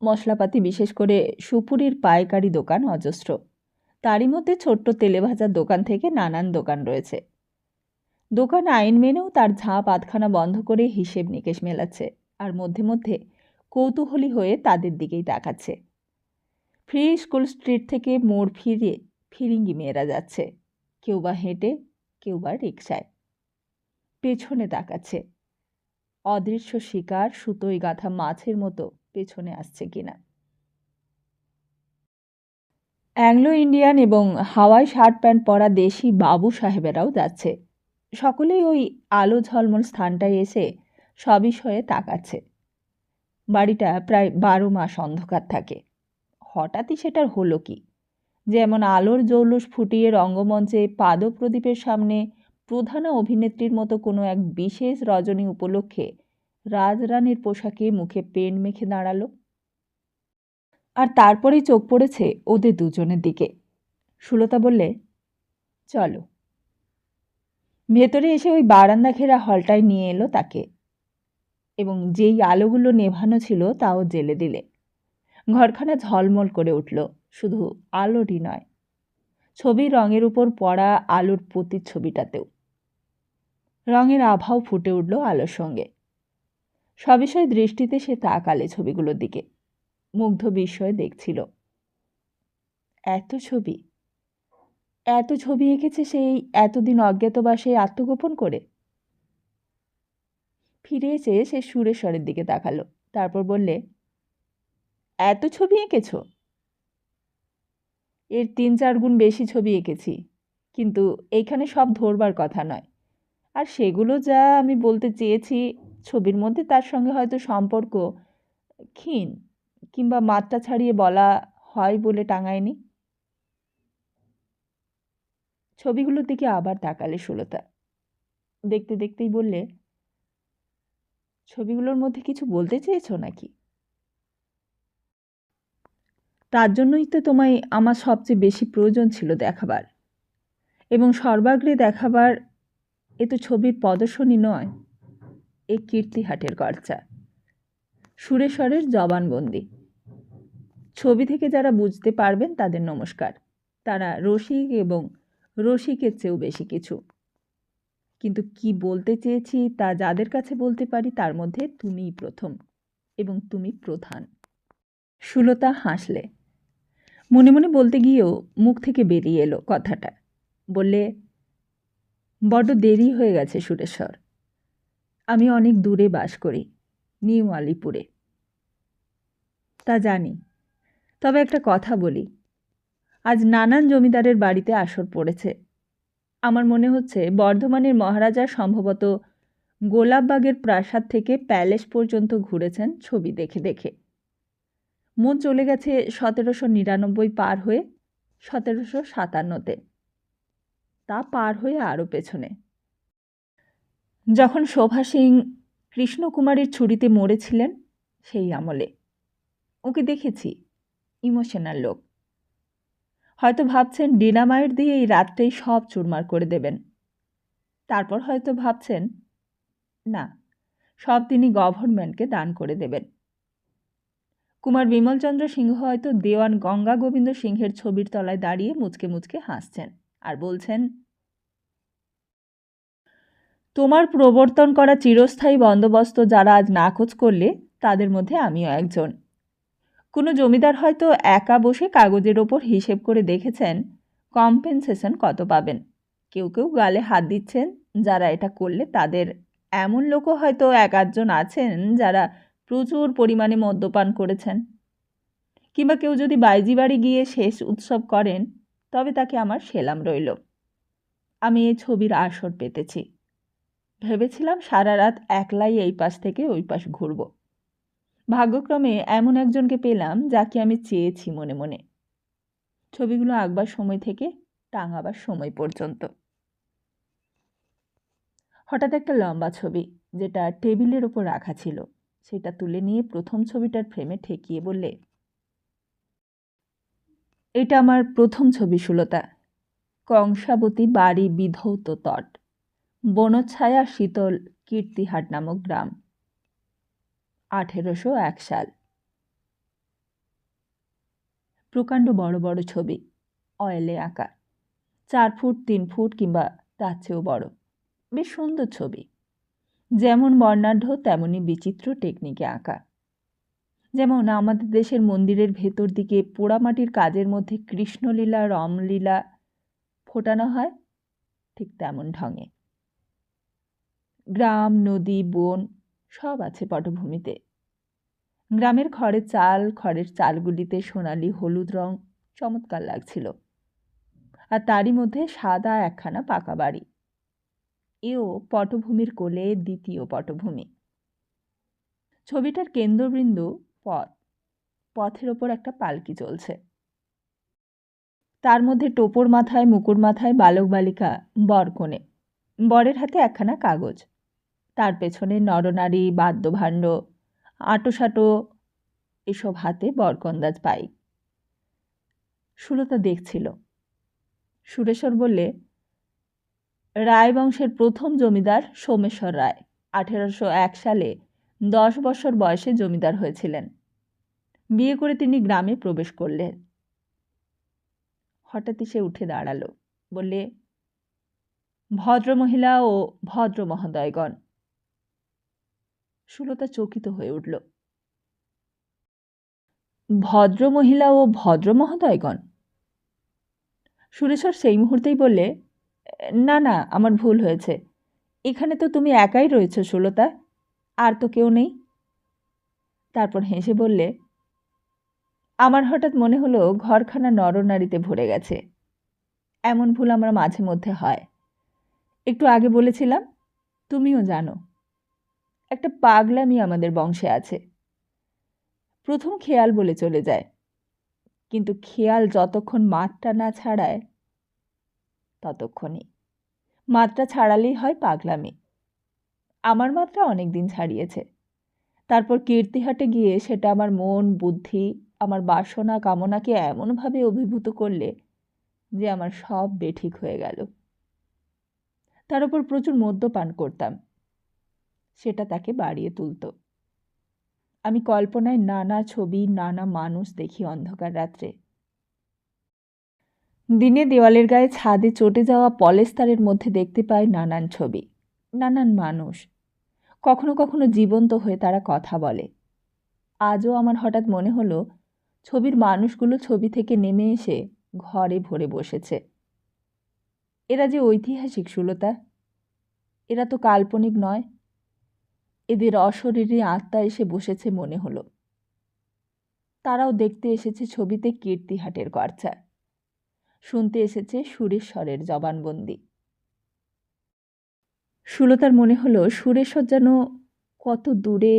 মশলাপাতি বিশেষ করে সুপুরির পাইকারি দোকান অজস্র। তারই মধ্যে ছোট্ট তেলে ভাজার দোকান থেকে নানান দোকান রয়েছে। দোকান আইন মেনেও তার ঝাঁপ আধখানা বন্ধ করে হিসেব নিকেশ মেলাচ্ছে, আর মধ্যে মধ্যে কৌতূহলী হয়ে তাদের দিকেই তাকাচ্ছে। ফ্রি স্কুল স্ট্রিট থেকে মোড় ফিরিয়ে ফিরিঙ্গি মেয়েরা যাচ্ছে, কেউ বা হেঁটে, কেউ বা রিকশায়। পেছনে তাকাচ্ছে, অদৃশ্য শিকার সুতোয় গাঁথা মাছের মতো পেছনে আসছে কিনা। অ্যাংলো ইন্ডিয়ান এবং হাওয়াই শার্ট প্যান্ট পরা দেশি বাবু সাহেবেরাও যাচ্ছে। সকলেই ওই আলো ঝলমল স্থানটায় এসে সবিষয়ে তাকাচ্ছে। বাড়িটা প্রায় 12 মাস অন্ধকার থাকে। হঠাৎই সেটার হলো কি, যেমন আলোর জৌলুস ফুটিয়ে রঙ্গমঞ্চে পাদপ্রদীপের সামনে প্রধানা অভিনেত্রীর মতো কোনো এক বিশেষ রজনী উপলক্ষে রাজরানীর পোশাকে মুখে পেন মেখে দাঁড়ালো। আর তারপরেই চোখ পড়েছে ওদের দুজনের দিকে। সুলতা বললে, চলো। ভেতরে এসে ওই বারান্দা ঘেরা হলটায় নিয়ে এলো তাকে, এবং যেই আলোগুলো নেভানো ছিল তাও জ্বেলে দিলে। ঘরখানা ঝলমল করে উঠল, শুধু আলোরই নয়, ছবির রঙের উপর পড়া আলোর প্রতিচ্ছবিটাতেও। রঙের আভাও ফুটে উঠল আলোর সঙ্গে। সবিষয় দৃষ্টিতে সে তাকালে ছবিগুলোর দিকে, মুগ্ধ বিস্ময়ে দেখছিল। এত ছবি, এত ছবি এঁকেছে সেই এতদিন অজ্ঞাতবাসে আত্মগোপন করে। ফিরে এসে সে সুরেশ্বরের দিকে তাকালো, তারপর বললে, এত ছবি এঁকেছ? এর 3-4 গুণ বেশি ছবি এঁকেছি, কিন্তু এইখানে সব ধরবার কথা নয়। আর সেগুলো যা আমি বলতে চেয়েছি, ছবির মধ্যে তার সঙ্গে হয়তো সম্পর্ক ক্ষীণ কিংবা মাত্রা ছাড়িয়ে বলা হয় বলে টাঙায়নি। ছবিগুলোর দিকে আবার তাকালে সুলতা। দেখতে দেখতেই বললে, ছবিগুলোর মধ্যে কিছু বলতে চেয়েছ নাকি? তার জন্যই তো তোমায় আমার সবচেয়ে বেশি প্রয়োজন ছিল দেখাবার, এবং সর্বাগ্রে দেখাবার। এ তো ছবির প্রদর্শনী নয়, এ কীর্তিহাটের চর্চা। সুরেশ্বরের জবানবন্দি। ছবি থেকে যারা বুঝতে পারবেন তাদের নমস্কার। তারা রসিক এবং রসিকের চেয়েও বেশি কিছু। কিন্তু কি বলতে চেয়েছি তা যাদের কাছে বলতে পারি তার মধ্যে তুমিই প্রথম, এবং তুমি প্রধান। সুলতা হাসলে। মনে মনে বলতে গিয়েও মুখ থেকে বেরিয়ে এলো কথাটা। বললে, বড্ড দেরি হয়ে গেছে সুরেশ্বর। আমি অনেক দূরে বাস করি, নিউ আলিপুরে। তা জানি, তবে একটা কথা বলি। আজ নানান জমিদারের বাড়িতে আসর পড়েছে। আমার মনে হচ্ছে বর্ধমানের মহারাজা সম্ভবত গোলাপবাগের প্রাসাদ থেকে প্যালেস পর্যন্ত ঘুরেছেন ছবি দেখে দেখে। মন চলে গেছে 1799 পার হয়ে 1757-তে, তা পার হয়ে আরও পেছনে, যখন শোভা সিং কৃষ্ণকুমারীর ছুরিতে মরেছিলেন সেই আমলে। ওকে দেখেছি, ইমোশনাল লোক। হয়তো ভাবছেন ডিনামাইট দিয়ে এই রাতটাই সব চুরমার করে দেবেন। তারপর হয়তো ভাবছেন না, সব তিনি গভর্নমেন্টকে দান করে দেবেন। কুমার বিমলচন্দ্র সিংহ হয়তো দেওয়ান গঙ্গা গোবিন্দ সিংহের ছবির তলায় দাঁড়িয়ে মুচকে মুচকে হাসছেন আর বলছেন, তোমার প্রবর্তন করা চিরস্থায়ী বন্দোবস্ত যারা আজ নাকচ করলে তাদের মধ্যে আমিও একজন। কোনো জমিদার হয়তো একা বসে কাগজের ওপর হিসেব করে দেখেছেন কম্পেনসেশন কত পাবেন। কেউ কেউ গালে হাত দিচ্ছেন যারা এটা করলে তাদের। এমন লোকও হয়তো এক আধজন আছেন যারা প্রচুর পরিমাণে মদ্যপান করেছেন। কিংবা কেউ যদি বাইজি বাড়ি গিয়ে শেষ উৎসব করেন তবে তাকে আমার সেলাম রইল। আমি এই ছবির আসর পেতেছি। ভেবেছিলাম সারা রাত একলাই এই পাশ থেকে ওই পাশ ঘুরব। ভাগ্যক্রমে এমন একজনকে পেলাম যাকে আমি চেয়েছি মনে মনে, ছবিগুলো আঁকবার সময় থেকে টাঙাবার সময় পর্যন্ত। হঠাৎ একটা লম্বা ছবি যেটা টেবিলের ওপর রাখা ছিল সেটা তুলে নিয়ে প্রথম ছবিটার ফ্রেমে ঠেকিয়ে বললে, এটা আমার প্রথম ছবি সুলতা। কংসাবতী বাড়ি বিধৌত তট, বনচ্ছায়া শীতল কীর্তিহাট নামক গ্রাম, 1801 সাল। প্রকাণ্ড বড় বড় ছবি, অয়েলে আঁকা, 4 ফুট 3 ফুট কিংবা তার চেয়েও বড়। বেশ সুন্দর ছবি, যেমন বর্ণাঢ্য তেমনই বিচিত্র টেকনিকে আঁকা। যেমন আমাদের দেশের মন্দিরের ভেতর দিকে পোড়ামাটির কাজের মধ্যে কৃষ্ণলীলা রমলীলা ফোটানো হয়, ঠিক তেমন ঢঙে। গ্রাম নদী বন সব আছে পটভূমিতে। গ্রামের খড়ের চালগুলিতে সোনালি হলুদ রং চমৎকার লাগছিল, আর তারই মধ্যে সাদা একখানা পাকা বাড়ি। এও পটভূমির কোলে দ্বিতীয় পটভূমি। ছবিটার কেন্দ্রবিন্দু পথ, পথের ওপর একটা পালকি চলছে, তার মধ্যে টোপর মাথায় মুকুট মাথায় বালক বালিকা বরকনে, বরের হাতে একখানা কাগজ, তার পেছনে নরনারী বাদ্যভাণ্ড আঁটোসাঁটো এসব হাতে বরকন্দাজ পাই। সুলতা দেখছিল। সুরেশ্বর বললে, রায় বংশের প্রথম জমিদার সোমেশ্বর রায় 1801 সালে 10 বছর বয়সে জমিদার হয়েছিলেন। বিয়ে করে তিনি গ্রামে প্রবেশ করলেন। হঠাৎই সে উঠে দাঁড়ালো, বললে, ভদ্রমহিলা ও ভদ্র মহোদয়গণ। সুলতা চকিত হয়ে উঠল। ভদ্রমহিলা ও ভদ্র মহোদয়গণ? সুরেশ্বর সেই মুহূর্তেই বললে, না না, আমার ভুল হয়েছে। এখানে তো তুমি একাই রয়েছ সুলতা, আর তো কেউ নেই। তারপর হেসে বললে, আমার হঠাৎ মনে হলো ঘরখানা নরনারীতে ভরে গেছে। এমন ভুল আমার মাঝে মধ্যে হয়। একটু আগে বলেছিলাম, তুমিও জানো, একটা পাগলামি আমাদের বংশে আছে। প্রথম খেয়াল বলে চলে যায়, কিন্তু খেয়াল যতক্ষণ মাত্রা না ছাড়ায় ততক্ষণই। মাত্রা ছাড়ালেই হয় পাগলামি। আমার মাত্রা অনেক দিন ছাড়িয়েছে। তারপর কীর্তিহাটে গিয়ে সেটা আমার মন বুদ্ধি আমার বাসনা কামনাকে এমনভাবে অভিভূত করলে যে আমার সব বেঠিক হয়ে গেল। তার উপর প্রচুর মদ্যপান করতাম, সেটা তাকে বাড়িয়ে তুলত। আমি কল্পনায় নানা ছবি নানা মানুষ দেখি অন্ধকার রাত্রে। দিনে দেওয়ালের গায়ে ছাদে চটে যাওয়া পলেস্তারের মধ্যে দেখতে পাই নানান ছবি, নানান মানুষ। কখনো কখনো জীবন্ত হয়ে তারা কথা বলে। আজও আমার হঠাৎ মনে হলো ছবির মানুষগুলো ছবি থেকে নেমে এসে ঘরে ভরে বসেছে। এরা যে ঐতিহাসিক সুলতা, এরা তো কাল্পনিক নয়। এদের অশরীরী আত্মা এসে বসেছে মনে হলো। তারাও দেখতে এসেছে ছবিতে কীর্তিহাটের চর্চা, শুনতে এসেছে সুরেশ্বরের জবানবন্দি। সুলতার মনে হলো সুরেশ্বর যেন কত দূরে,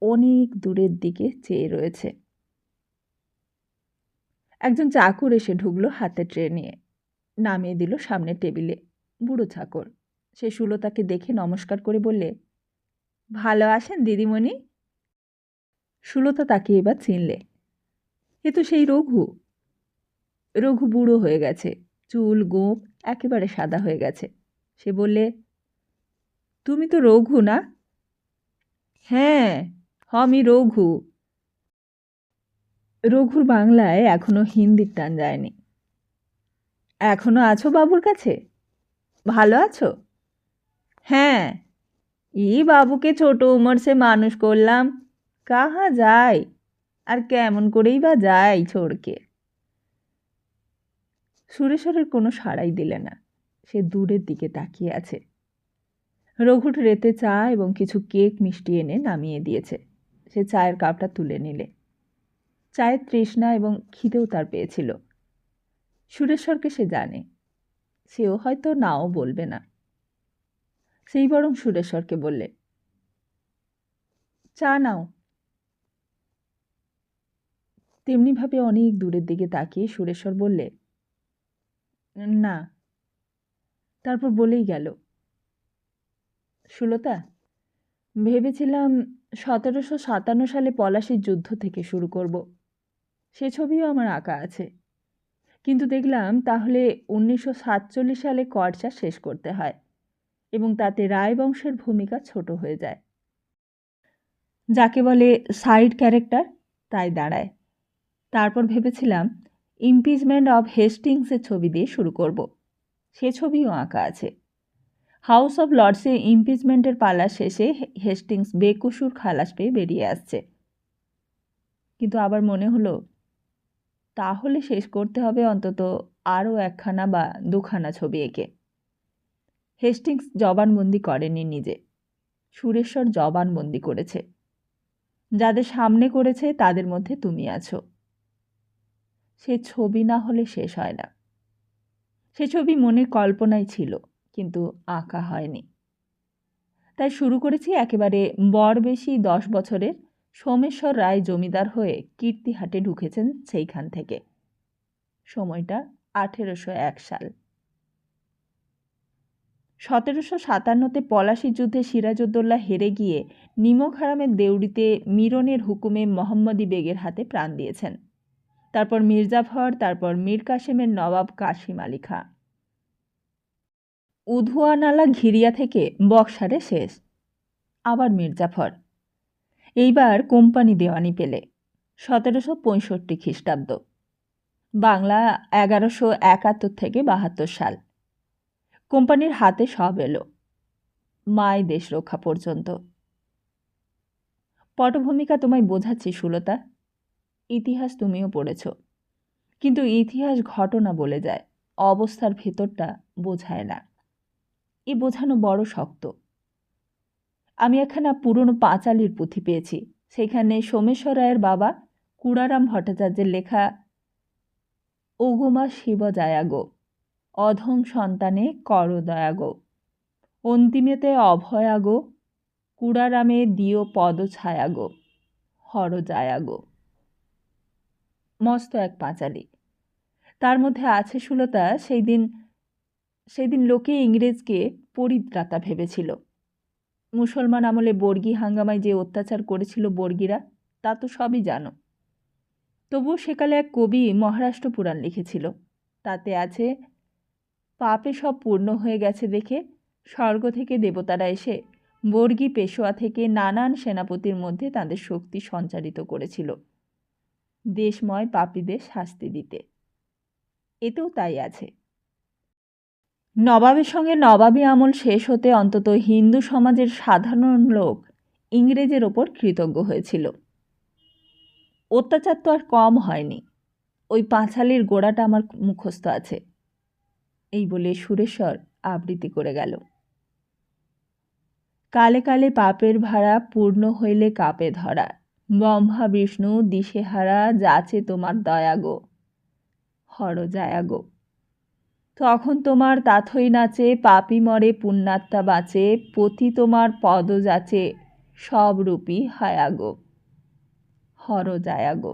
অনেক দূরের দিকে চেয়ে রয়েছে। একজন চাকর এসে ঢুকলো হাতে ট্রে নিয়ে, নামিয়ে দিল সামনের টেবিলে। বুড়ো চাকর। সে সুলতাকে দেখে নমস্কার করে বললে, ভালো আছেন দিদিমণি? সুলতা তাকে এবার চিনলে। এ তো সেই রঘু। রঘু বুড়ো হয়ে গেছে, চুল গোঁফ একেবারে সাদা হয়ে গেছে। সে বললে, তুমি তো রঘু না? হ্যাঁ, আমি রঘু। রঘুর বাংলায় এখনো হিন্দির টান যায়নি। এখনো আছো বাবুর কাছে? ভালো আছো? হ্যাঁ, এই বাবুকে ছোট উমর সে মানুষ করলাম, কাহা যায়, আর কেমন করেই বা যাই ছোড়কে। সুরেশ্বরের কোনো সাড়াই দিলে না। সে দূরের দিকে তাকিয়ে আছে। রঘু ট্রেতে চা এবং কিছু কেক মিষ্টি এনে নামিয়ে দিয়েছে। সে চায়ের কাপটা তুলে নিলে। চায়ের তৃষ্ণা এবং খিদেও তার পেয়েছিল। সুরেশ্বরকে সে জানে, সেও হয়তো নাও বলবে না। সেই বরং সুরেশ্বরকে বললে, চা নাও। তেমনিভাবে অনেক দূরের দিকে তাকিয়ে সুরেশ্বর বললে, না। তারপর বলেই গেল, সুলতা, ভেবেছিলাম 1757 সালে পলাশির যুদ্ধ থেকে শুরু করব। সে ছবিও আমার আঁকা আছে, কিন্তু দেখলাম তাহলে 1947 সালে কর্চা শেষ করতে হয় এবং তাতে রায়বংশের ভূমিকা ছোট হয়ে যায়। যাকে বলে সাইড ক্যারেক্টার, তাই দাঁড়ায়। তারপর ভেবেছিলাম ইমপিচমেন্ট অব হেস্টিংসের ছবি দিয়ে শুরু করব। সে ছবিও আঁকা আছে। হাউস অব লর্ডসে ইমপিচমেন্টের পালা শেষে হেস্টিংস বেকসুর খালাস পেয়ে বেরিয়ে আসছে। কিন্তু আবার মনে হলো, তাহলে শেষ করতে হবে অন্তত আরও একখানা বা দুখানা ছবি এঁকে। হেস্টিংস জবানবন্দি করেনি নিজে, সুরেশ্বর জবানবন্দি করেছে। যাদের সামনে করেছে তাদের মধ্যে তুমি আছো। সে ছবি না হলে শেষ হয় না। সে ছবি মনের কল্পনায় ছিল, কিন্তু আঁকা হয়নি। তাই শুরু করেছি একেবারে বড়বেশি 10 বছরের সোমেশ্বর রায় জমিদার হয়ে কীর্তিহাটে ঢুকেছেন সেইখান থেকে। সময়টা 1801 সাল। 1757-তে পলাশির যুদ্ধে সিরাজউদ্দৌলা হেরে গিয়ে নিমক হারামের দেউড়িতে মিরনের হুকুমে মোহাম্মদী বেগের হাতে প্রাণ দিয়েছেন। তারপর মির্জাফর, তারপর মীর কাসেমের নবাব কাশিম আলী খাঁ। উধুয়ানালা ঘিরিয়া থেকে বক্সারে শেষ। আবার মির্জাফর। এইবার কোম্পানি দেওয়ানি পেলে 1765 খ্রিস্টাব্দ। বাংলা 1171 থেকে 72 সাল। কোম্পানির হাতে সব এলো, মায় দেশ রক্ষা পর্যন্ত। পটভূমিকা তোমায় বোঝাচ্ছি সুলতা। ইতিহাস তুমিও পড়েছ, কিন্তু ইতিহাস ঘটনা বলে যায়, অবস্থার ভেতরটা বোঝায় না। এ বোঝানো বড় শক্ত। আমি একখানা পুরনো পাঁচালির পুঁথি পেয়েছি। সেখানে সোমেশ্বর রায়ের বাবা কুড়ারাম ভট্টাচার্যের লেখা ওগোমা শিব জায়াগো, অধম সন্তানে কর দয়াগো, অন্তিমেতে অভয়াগো, কুড়ারামে দিও পদ ছায়াগো, হর জায়াগো। মস্ত এক পাঁচালি। তার মধ্যে আছে সুলতা, সেই দিন লোকে ইংরেজকে পরিত্রাতা ভেবেছিল। মুসলমান আমলে বর্গী হাঙ্গামায় যে অত্যাচার করেছিল বর্গীরা, তা তো সবই জানো। তবুও সেকালে এক কবি মহারাষ্ট্র পুরাণ লিখেছিল। তাতে আছে, পাপে সব পূর্ণ হয়ে গেছে দেখে স্বর্গ থেকে দেবতারা এসে বর্গী পেশোয়া থেকে নানান সেনাপতির মধ্যে তাদের শক্তি সঞ্চারিত করেছিল দেশময় পাপীদের শাস্তি দিতে। এতেও তাই আছে। নবাবের সঙ্গে নবাবী আমল শেষ হতে অন্তত হিন্দু সমাজের সাধারণ লোক ইংরেজের ওপর কৃতজ্ঞ হয়েছিল। অত্যাচার তো আর কম হয়নি। ওই পাঁচালির গোড়াটা আমার মুখস্থ আছে। এই বলে সুরেশ্বর আবৃত্তি করে গেল, কালে কালে পাপের ভাড়া পূর্ণ হইলে কাপে ধরা, ব্রহ্মা বিষ্ণু দিশেহারা যাচে তোমার দয়াগো, হর জায়াগো। তখন তোমার তাথই নাচে, পাপী মরে পুণ্যাত্মা বাঁচে, পতি তোমার পদ যাচে, সব রূপী হায়াগো, হর যায়াগো।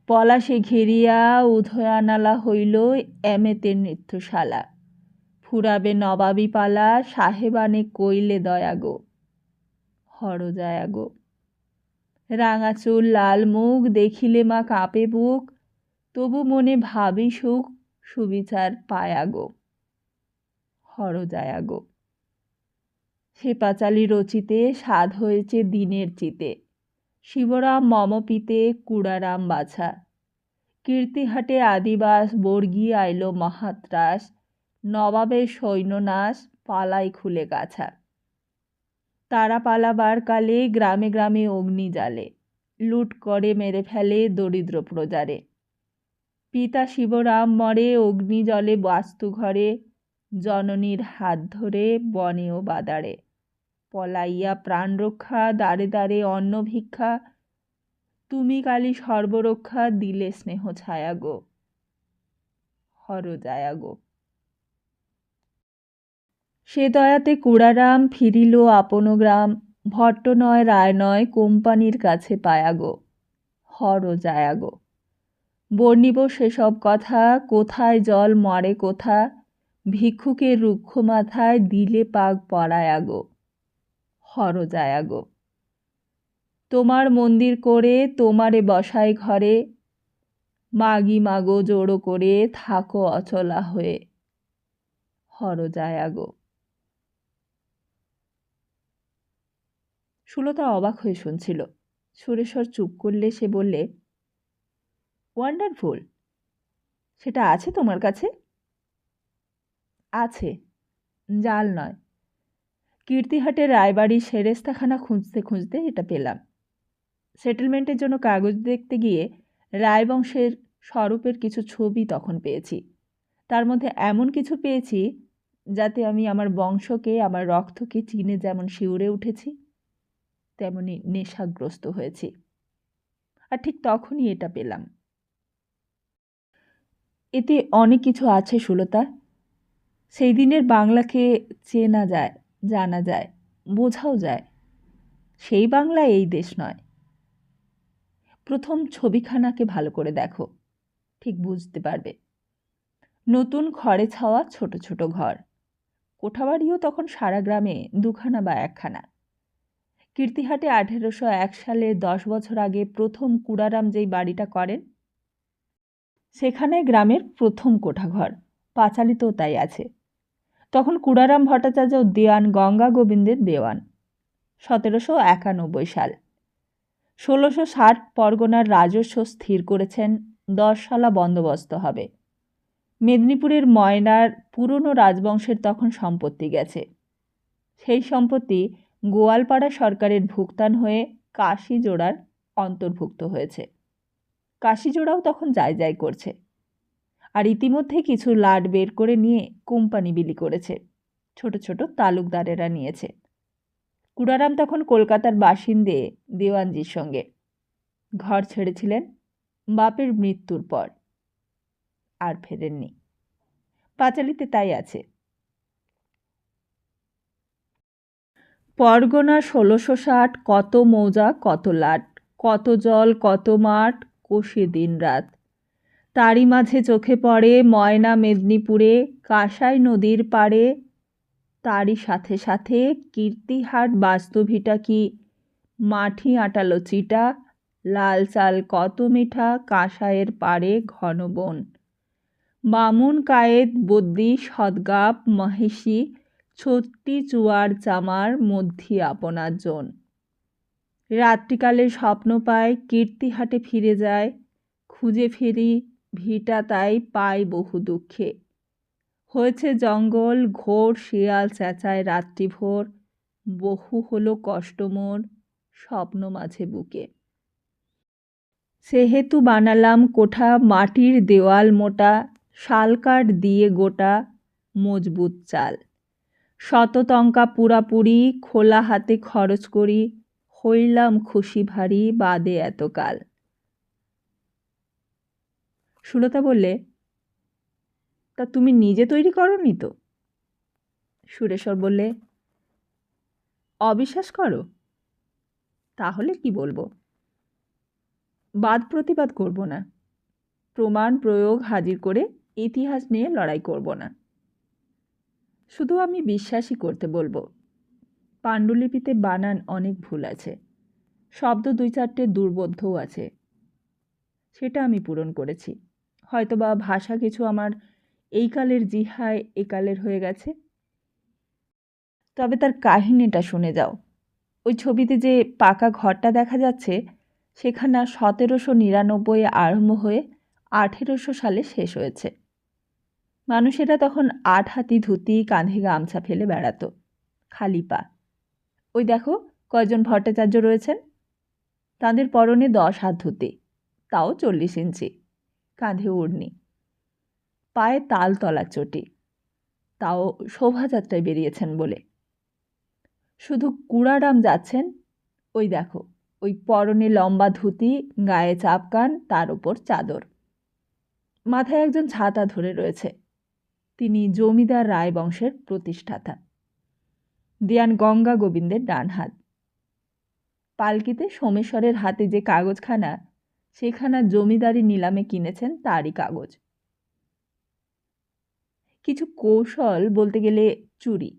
পলাশে ঘেরিয়া উধয়ানালা হইল এমেতের নৃত্যশালা, ফুরাবে নবাবী পালা, সাহেবানে কইলে দয়াগো, হর যায়াগো। রাঙা চুল লাল মুখ, দেখিলে মা কাঁপে বুক, তবু মনে ভাবি সুখ, সুবিচার পায়াগো, হর যায়াগো। সে পাঁচালী রচিতে সাধ হয়েছে দিনের চিতে, শিবরাম মমপিতে কুড়ারাম বাছা, কীর্তিহাটে আদিবাস বর্গী আইল মহাত্রাস, নবাবের সৈন্যনাশ পালাই খুলে গাছা। তারা পালাবার কালে গ্রামে গ্রামে অগ্নি জালে, লুট করে মেরে ফেলে দরিদ্র প্রজারে। পিতা শিবরাম মরে অগ্নি জলে বাস্তু ঘরে, জননীর হাত ধরে বনে ও বাদারে, পলাইয়া প্রাণ রক্ষা, দ্বারে দ্বারে অন্ন ভিক্ষা, তুমি কালী সর্বরক্ষা, দিলে স্নেহ ছায়াগো, হর যায়াগো। সে দয়াতে কুড়ারাম ফিরিল আপন গ্রাম, ভট্ট নয় রায় নয় কোম্পানির কাছে পায়াগো, হর যায়াগো। বর্ণিব সেসব কথা, কোথায় জল মরে কোথা, ভিক্ষুকের রুক্ষ মাথায় দিলে পাগ পরায়াগো, হর যায়াগো। তোমার মন্দির করে তোমারে বসায় ঘরে, মাগি মাগো জোড়ো করে থাকো অচলা হয়ে, হর যায়াগো। সুলতা অবাক হয়ে শুনছিল। সুরেশ্বর চুপ করলে সে বললে, ওয়ান্ডারফুল। সেটা আছে তোমার কাছে? আছে, জাল নয়। কীর্তিহাটের রায়বাড়ির সেরেস্তাখানা খুঁজতে খুঁজতে এটা পেলাম। সেটেলমেন্টের জন্য কাগজ দেখতে গিয়ে রায়বংশের স্বরূপের কিছু ছবি তখন পেয়েছি। তার মধ্যে এমন কিছু পেয়েছি যাতে আমি আমার বংশকে, আমার রক্তকে চিনে যেমন শিউরে উঠেছি, তেমনি নেশাগ্রস্ত হয়েছি। আর ঠিক তখনই এটা পেলাম। এতে অনেক কিছু আছে সুলতা। সেই দিনের বাংলাকে চেনা যায়, জানা যায়, বোঝাও যায়। সেই বাংলা এই দেশ নয়। প্রথম ছবিখানাকে ভালো করে দেখো, ঠিক বুঝতে পারবে। নতুন খড়ে ছাওয়া ছোট ছোট ঘর, কোঠাবাড়িও তখন সারা গ্রামে দুখানা বা একখানা। কীর্তিহাটে 1801 সালে 10 বছর আগে প্রথম কুড়ারাম যেই বাড়িটা করেন, সেখানে গ্রামের প্রথম কোঠাঘর, পাঁচালীতেও তাই আছে। তখন কুড়ারাম ভট্টাচার্য দেওয়ান গঙ্গা গোবিন্দের দেওয়ান। 1791 সাল। 1660 পরগনার রাজস্ব স্থির করেছেন 10 শালা বন্দোবস্ত হবে। মেদিনীপুরের ময়নার পুরনো রাজবংশের তখন সম্পত্তি গেছে। সেই সম্পত্তি গোয়ালপাড়া সরকারের ভুক্তান হয়ে কাশিজোড়ার অন্তর্ভুক্ত হয়েছে। কাশিজোড়াও তখন যায় যায় করছে। আর ইতিমধ্যে কিছু লাট বের করে নিয়ে কোম্পানি বিলি করেছে, ছোট ছোট তালুকদারেরা নিয়েছে। কুড়ারাম তখন কলকাতার বাসিন্দে দেওয়ানজির সঙ্গে। ঘর ছেড়েছিলেন বাপের মৃত্যুর পর, আর ফেরেননি। পাঁচালীতে তাই আছে। পরগনা 1660, কত মৌজা কত লাট, কত জল কত মাঠ, কষে দিন রাত। তারই মাঝে চোখে পড়ে ময়না মেদিনীপুরে, কাঁসাই নদীর পাড়ে। তারই সাথে সাথে কীর্তিহাট বাস্তুভিটা কি, মাঠি আটালো চিটা, লাল চাল কত মিঠা, কাঁসাইয়ের পাড়ে ঘন বন। বামুন কায়েত বদ্যি সদগাপ মহিষী, ছত্রি চুয়ার চামার মধ্যি আপনার জন। রাত্রিকালে স্বপ্ন পায় কীর্তিহাটে ফিরে যায়, খুঁজে ফিরি ভিটা তাই পাই বহু দুঃখে। হয়েছে জঙ্গল ঘোর, শিয়াল চেঁচায় রাত্রিভোর, বহু হলো কষ্ট মোর স্বপ্ন মাঝে বুকে। সেহেতু বানালাম কোঠা মাটির দেওয়াল মোটা, শালকাঠ দিয়ে গোটা মজবুত চাল। শতটঙ্কা পুরাপুরি খোলা হাতে খরচ করি, হইলাম খুশি ভারী বাদে এতকাল। সুলতা বললে, তা তুমি নিজে তৈরি করনি তো? সুরেশ্বর বললে, অবিশ্বাস করো? তাহলে কি বলবো? বাদ প্রতিবাদ করব না, প্রমাণ প্রয়োগ হাজির করে ইতিহাস নিয়ে লড়াই করব না। শুধু আমি বিশ্বাসই করতে বলবো। পাণ্ডুলিপিতে বানান অনেক ভুল আছে, শব্দ 2-4টে দুর্বোধ্যও আছে, সেটা আমি পূরণ করেছি। হয়তোবা ভাষা কিছু আমার এই কালের জিহায় একালের হয়ে গেছে। তবে তার কাহিনীটা শুনে যাও। ওই ছবিতে যে পাকা ঘরটা দেখা যাচ্ছে, সেখানে 1799 আরম্ভ হয়ে 1800 সালে শেষ হয়েছে। মানুষেরা তখন 8 হাতি ধুতি, কাঁধে গামছা ফেলে বেড়াতো, খালি পা। ওই দেখো কয়জন ভট্টাচার্য রয়েছেন, তাদের পরনে 10 হাত ধুতি, তাও 40 ইঞ্চি, কাঁধে ওড়নি, পায়ে তালতলা চটি, তাও শোভাযাত্রায় বেরিয়েছেন বলে। শুধু কুড়ারাম যাচ্ছেন, ওই দেখো, ওই পরনে লম্বা ধুতি, গায়ে চাপকান, তার ওপর চাদর, মাথায় একজন ছাতা ধরে রয়েছে। তিনি জমিদার রায় বংশের প্রতিষ্ঠাতা, দেয়ান গঙ্গা গোবিন্দের ডান হাত। পালকিতে সোমেশ্বরের হাতে যে কাগজখানা, সেখানা জমিদারি নিলামে কিনেছেন তারই কাগজ। কিছু কৌশল বলতে গেলে চুরি,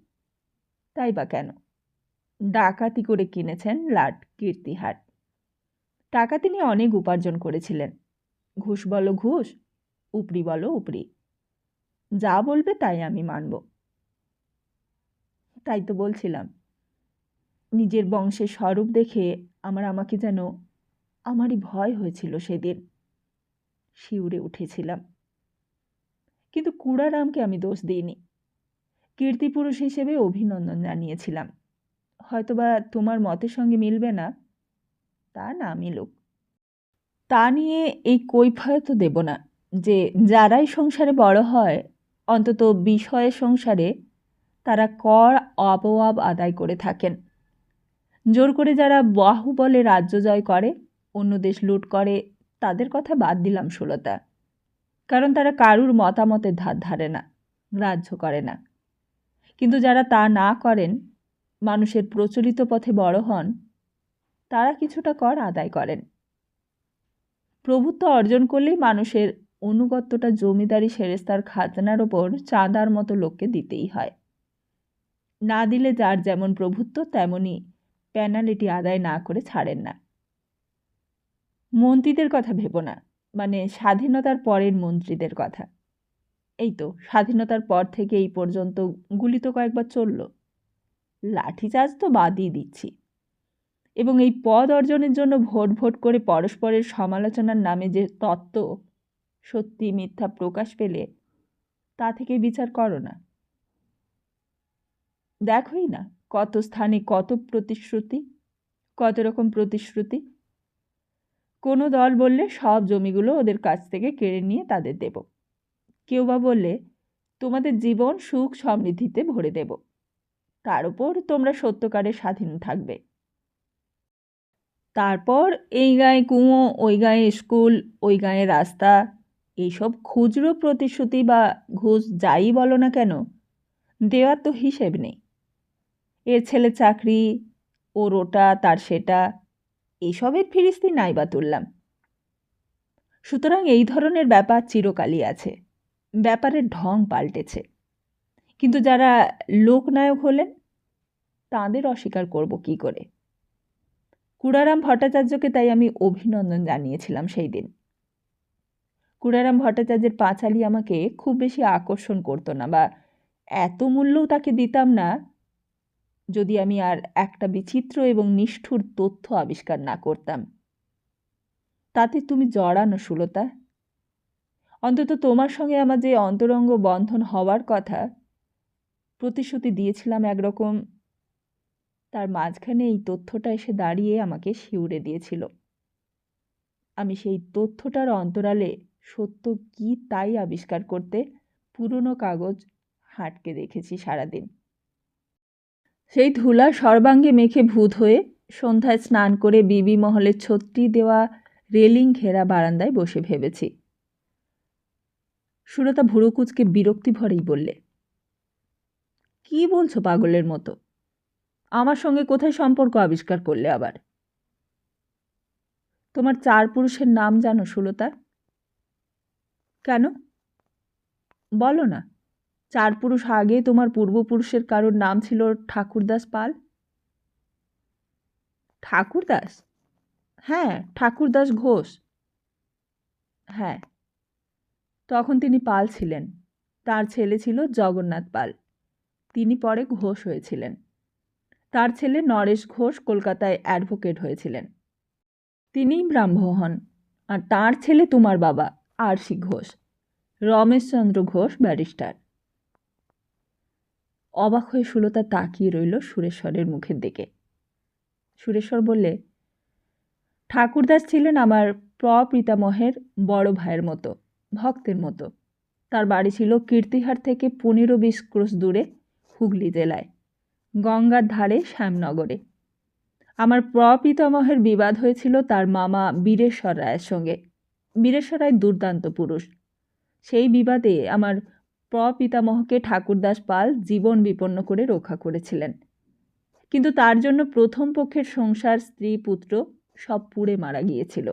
তাই বা কেন? ডাকাতি করে কিনেছেন লাট কীর্তিহাট। টাকা তিনি অনেক উপার্জন করেছিলেন। ঘুষ বলো ঘুষ, উপরি বলো উপরি, যা বলবে তাই আমি মানব। তাই তো বলছিলাম, নিজের বংশের স্বরূপ দেখে আমাকে যেন আমারই ভয় হয়েছিল সেদিন। শিউরে উঠেছিলাম। কিন্তু কুড়ারামকে আমি দোষ দিইনি, কীর্তিপুরুষ হিসেবে অভিনন্দন জানিয়েছিলাম। হয়তোবা তোমার মতের সঙ্গে মিলবে না, তা না মিলুক। তা নিয়ে এই কৈফিয়ত দেব না যে যারাই সংসারে বড় হয়, অন্তত বিষয়ের সংসারে তারা কর অপওয়াব আদায় করে থাকেন। জোর করে যারা বাহুবলে রাজ্য জয় করে, অন্য দেশ লুট করে, তাদের কথা বাদ দিলাম সুলতা, কারণ তারা কারুর মতামতের ধার ধারে না, গ্রাহ্য করে না। কিন্তু যারা তা না করেন, মানুষের প্রচলিত পথে বড় হন, তারা কিছুটা কর আদায় করেন। প্রভুত্ব অর্জন করলেই মানুষের অনুগত্যটা জমিদারি সেরেস্তার খাজনার ওপর চাঁদার মতো লোককে দিতেই হয়। না দিলে যার যেমন প্রভুত্ব তেমনই পেনাল্টি আদায় না করে ছাড়েন না। মন্ত্রীদের কথা ভেবো না, মানে স্বাধীনতার পরের মন্ত্রীদের কথা। এই তো স্বাধীনতার পর থেকে এই পর্যন্ত গুলি তো কয়েকবার চলল, লাঠিচার্জ তো বাদই দিচ্ছি। এবং এই পদ অর্জনের জন্য ভোট ভোট করে পরস্পরের সমালোচনার নামে যে তত্ত্ব সত্যি মিথ্যা প্রকাশ পেলে, তা থেকে বিচার করো না। দেখোই না কত স্থানে কত প্রতিশ্রুতি, কত রকম প্রতিশ্রুতি। কোনো দল বললে সব জমিগুলো ওদের কাছ থেকে কেড়ে নিয়ে তাদের দেব। কেউ বা বললে তোমাদের জীবন সুখ সমৃদ্ধিতে ভরে দেব, তার উপর তোমরা সত্যকারের স্বাধীন থাকবে। তারপর এই গায়ে কুঁয়ো, ওই গায়ে স্কুল, ওই গায়ে রাস্তা, এইসব খুচরো প্রতিশ্রুতি বা ঘুষ যাই বলো না কেন, দেওয়ার তো হিসেব নেই। এর ছেলে চাকরি, ওর ওটা, তার সেটা, এসবের ফিরিস্তি নাই বা তুললাম। সুতরাং এই ধরনের ব্যাপার চিরকালই আছে, ব্যাপারের ঢং পাল্টেছে। কিন্তু যারা লোকনায়ক হলেন, তাঁদের অস্বীকার করব কি করে? কুড়ারাম ভট্টাচার্যকে তাই আমি অভিনন্দন জানিয়েছিলাম সেই দিন। কুড়ারাম ভট্টাচার্যের পাঁচালী আমাকে খুব বেশি আকর্ষণ করতো না, বা এত মূল্যও তাকে দিতাম না, যদি আমি আর একটা বিচিত্র এবং নিষ্ঠুর তথ্য আবিষ্কার না করতাম। তাতে তুমি জড়ানো সুলতা। অন্তত তোমার সঙ্গে আমার যে অন্তরঙ্গ বন্ধন হওয়ার কথা, প্রতিশ্রুতি দিয়েছিলাম একরকম, তার মাঝখানে এই তথ্যটা এসে দাঁড়িয়ে আমাকে শিউরে দিয়েছিল। আমি সেই তথ্যটার অন্তরালে সত্য কি তাই আবিষ্কার করতে পুরনো কাগজ হাঁটকে দেখেছি সারাদিন। সেই ধুলা সর্বাঙ্গে মেখে ভূত হয়ে সন্ধ্যায় স্নান করে বিবি মহলের ছত্রি দেওয়া রেলিং ঘেরা বারান্দায় বসে ভেবেছি, সুলতা ভুরু কুঁচকে বিরক্তি ভরেই বললে, কি বলছো পাগলের মতো? আমার সঙ্গে কোথায় সম্পর্ক আবিষ্কার করলে আবার? তোমার 4 পুরুষের নাম জানো সুলতা? কেন? বলো না। 4 পুরুষ আগে তোমার পূর্বপুরুষের কারোর নাম ছিল ঠাকুরদাস পাল। ঠাকুরদাস? হ্যাঁ, ঠাকুরদাস ঘোষ। হ্যাঁ, তখন তিনি পাল ছিলেন। তার ছেলে ছিল জগন্নাথ পাল। তিনি পরে ঘোষ হয়েছিলেন। তার ছেলে নরেশ ঘোষ কলকাতায় অ্যাডভোকেট হয়েছিলেন। তিনিই ব্রাহ্ম হন। আর তার ছেলে তোমার বাবা আরসি ঘোষ, রমেশচন্দ্র ঘোষ ব্যারিস্টার। অবাক হয়ে সুলতা তাকিয়ে রইল সুরেশ্বরের মুখের দিকে। সুরেশ্বর বললে, ঠাকুরদাস ছিলেন আমার প্রপিতামহের বড় ভাইয়ের মতো, ভক্তের মতো। তার বাড়ি ছিল কীর্তিহার থেকে 15-20 ক্রোশ দূরে হুগলি জেলায়, গঙ্গার ধারে শ্যামনগরে। আমার প্রপিতামহের বিবাদ হয়েছিল তার মামা বীরেশ্বর রায়ের সঙ্গে। বীরেশ্বর রায় দুর্দান্ত পুরুষ। সেই বিবাদে আমার প্রপিতামহকে ঠাকুরদাস পাল জীবন বিপন্ন করে রক্ষা করেছিলেন। কিন্তু তার জন্য প্রথম পক্ষের সংসার, স্ত্রী, পুত্র সব পুড়ে মারা গিয়েছিল।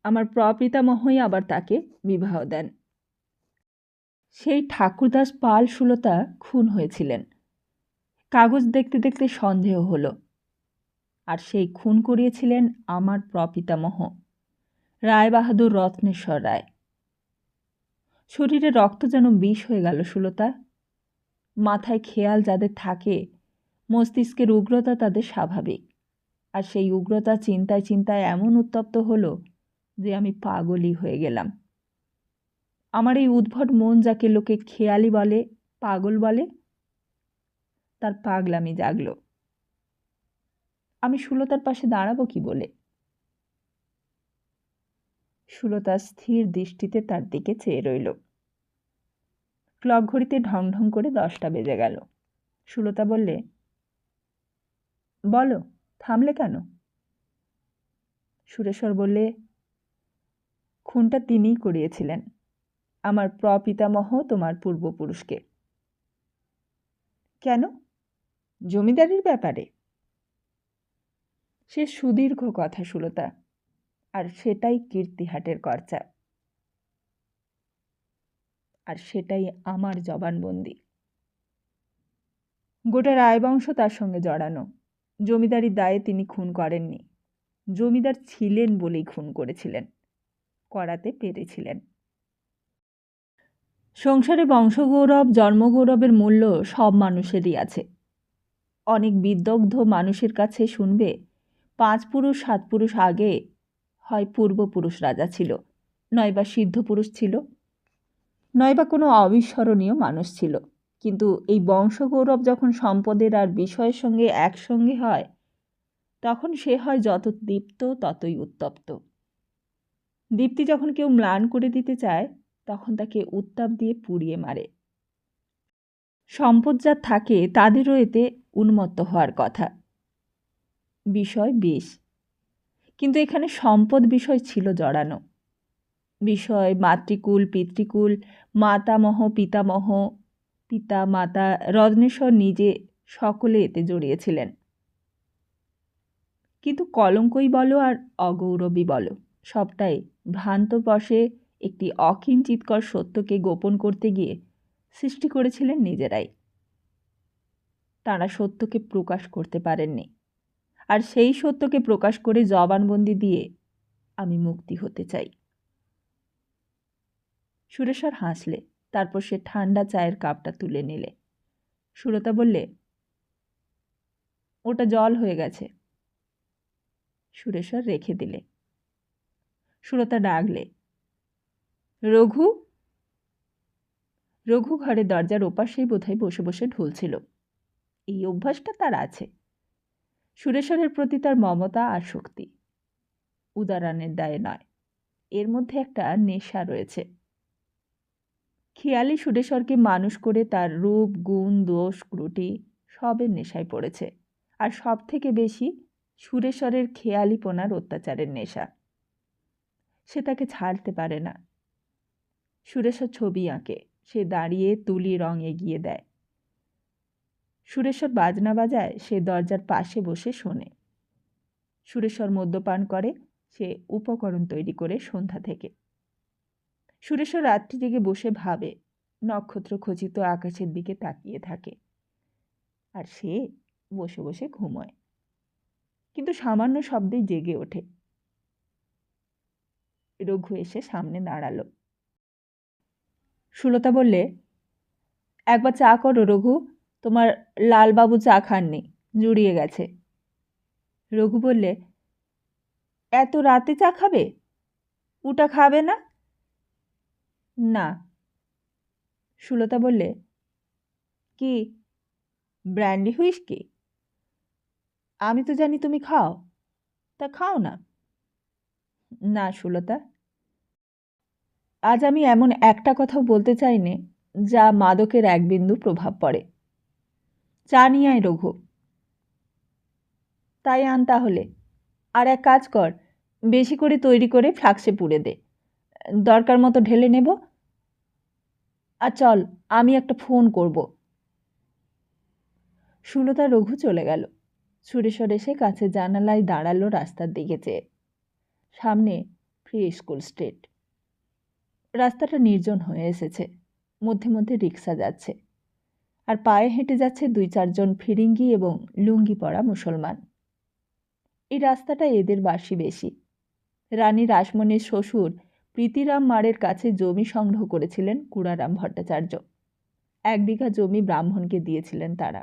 আমার প্রপিতামহই আবার তাকে বিবাহ দেন। সেই ঠাকুরদাস পাল সুলতা খুন হয়েছিলেন। কাগজ দেখতে দেখতে সন্দেহ হলো। আর সেই খুন করিয়েছিলেন আমার প্রপিতামহ রায়বাহাদুর রত্নেশ্বর রায়। শরীরে রক্ত যেন বিষ হয়ে গেল সুলতা। মাথায় খেয়াল যাদের থাকে, মস্তিষ্কের উগ্রতা তাদের স্বাভাবিক। আর সেই উগ্রতা চিন্তায় চিন্তায় এমন উত্তপ্ত হলো যে আমি পাগলই হয়ে গেলাম। আমার এই উদ্ভট মন, যাকে লোকে খেয়ালি বলে, পাগল বলে, তার পাগলামি জাগল। আমি সুলতার পাশে দাঁড়াবো কি বলে? সুলতা স্থির দৃষ্টিতে তার দিকে চেয়ে রইল। ক্লক ঘড়িতে ঢং ঢং করে 10টা বেজে গেল। সুলতা বললে, বলো, থামলে কেন? সুরেশ্বর বললে, খুনটা তিনিই করিয়েছিলেন, আমার প্রপিতামহ তোমার পূর্বপুরুষকে। কেন? জমিদারির ব্যাপারে? সে সুদীর্ঘ কথা সুলতা, আর সেটাই কীর্তিহাটের কর্চা, আর সেটাই আমার জবানবন্দি। গোটা রায়বংশ তার সঙ্গে জড়ানো। জমিদারির দায়ে তিনি খুন করেননি, জমিদার ছিলেন বলেই খুন করেছিলেন, করাতে পেরেছিলেন। সংসারে বংশগৌরব, জন্মগৌরবের মূল্য সব মানুষেরই আছে। অনেক বিদগ্ধ মানুষের কাছে শুনবে 5 পুরুষ 7 পুরুষ আগে হয় পূর্বপুরুষ রাজা ছিল, নয়বা সিদ্ধপুরুষ ছিল, নয়বা কোনো অবিস্মরণীয় মানুষ ছিল। কিন্তু এই বংশগৌরব যখন সম্পদের আর বিষয়ের সঙ্গে একসঙ্গে হয়, তখন সে হয় যত দীপ্ত ততই উত্তপ্ত। দীপ্তি যখন কেউ ম্লান করে দিতে চায়, তখন তাকে উত্তাপ দিয়ে পুড়িয়ে মারে। সম্পদ যা থাকে তাদেরও এতে উন্মত্ত হওয়ার কথা। বিষয় বিষ, কিন্তু এখানে সম্পদ বিষয় ছিল জড়ানো। বিষয় মাতৃকুল, পিতৃকুল, মাতামহ, পিতামহ, পিতা, মাতা, রত্নেশ্বর নিজে সকলে এতে জড়িয়েছিলেন। কিন্তু কলঙ্কই বলো আর অগৌরবই বলো, সবটাই ভ্রান্ত বশে একটি অকিঞ্চিৎকর সত্যকে গোপন করতে গিয়ে সৃষ্টি করেছিলেন নিজেরাই। তাঁরা সত্যকে প্রকাশ করতে পারেননি, আর সেই সত্যকে প্রকাশ করে জবানবন্দি দিয়ে আমি মুক্তি হতে চাই। সুরেশ্বর হাসলে, তারপর সে ঠান্ডা চায়ের কাপটা তুলে নিলে। সুলতা বললে, ওটা জল হয়ে গেছে। সুরেশ্বর রেখে দিলে। সুলতা ডাকলে, রঘু। রঘু ঘরের দরজার ওপাশেই বোধহয় বসে বসে ঢুলছিল। এই অভ্যাসটা তার আছে। সুরেশ্বরের প্রতি তার মমতা আর শক্তি, উদারানের দায়ে নয়, এর মধ্যে একটা নেশা রয়েছে। খেয়ালি সুরেশ্বরকে মানুষ করে তার রূপ, গুণ, দোষ, ত্রুটি সবের নেশায় পড়েছে। আর সব থেকে বেশি সুরেশ্বরের খেয়ালিপনার অত্যাচারের নেশা। সে তাকে ছাড়তে পারে না। সুরেশ্বর ছবি আঁকে। সে দাঁড়িয়ে তুলি রং এগিয়ে দেয়। সুরেশ্বর বাজনা বাজায়, সে দরজার পাশে বসে শোনে। সুরেশ্বর মদ্যপান করে, সে উপকরণ তৈরি করে সন্ধ্যা থেকে। সুরেশ্বর রাত্রি জেগে বসে ভাবে, নক্ষত্র খচিত আকাশের দিকে তাকিয়ে থাকে, আর সে বসে বসে ঘুমোয়। কিন্তু সামান্য শব্দেই জেগে ওঠে। রঘু এসে সামনে দাঁড়ালো। সুলতা বললে, একবার চা করো রঘু, তোমার লালবাবু চা খাননি, জুড়িয়ে গেছে। রঘু বললে, এত রাতে চা খাবে? উটা খাবে না? না। সুলতা বললে, কি ব্র্যান্ডি হুইস্কি? আমি তো জানি তুমি খাও, তা খাও না। না সুলতা, আজ আমি এমন একটা কথাও বলতে চাই নে যা মাদকের এক বিন্দু প্রভাব পড়ে। চা নিয়ে আয় রঘু। তাই আন তাহলে। আর এক কাজ কর, বেশি করে তৈরি করে ফ্লাক্সে পুড়ে দে, দরকার মতো ঢেলে নেব। আর চল, আমি একটা ফোন করব। সুলতা রঘু চলে গেল। সুরেশ্বর এসে কাছে জানালায় দাঁড়ালো রাস্তার দিকে চেয়ে। সামনে ফ্রি স্কুল স্ট্রিট। রাস্তাটা নির্জন হয়ে এসেছে, মধ্যে মধ্যে রিক্সা যাচ্ছে, আর পায়ে হেঁটে যাচ্ছে 2-4 জন ফিরিঙ্গি এবং লুঙ্গি পরা মুসলমান। এই রাস্তাটা এদের বাসী বেশি। রানী রাসমণির শ্বশুর প্রীতিরাম মারের কাছে জমি সংগ্রহ করেছিলেন কুড়ারাম ভট্টাচার্য। 1 বিঘা জমি ব্রাহ্মণকে দিয়েছিলেন তারা।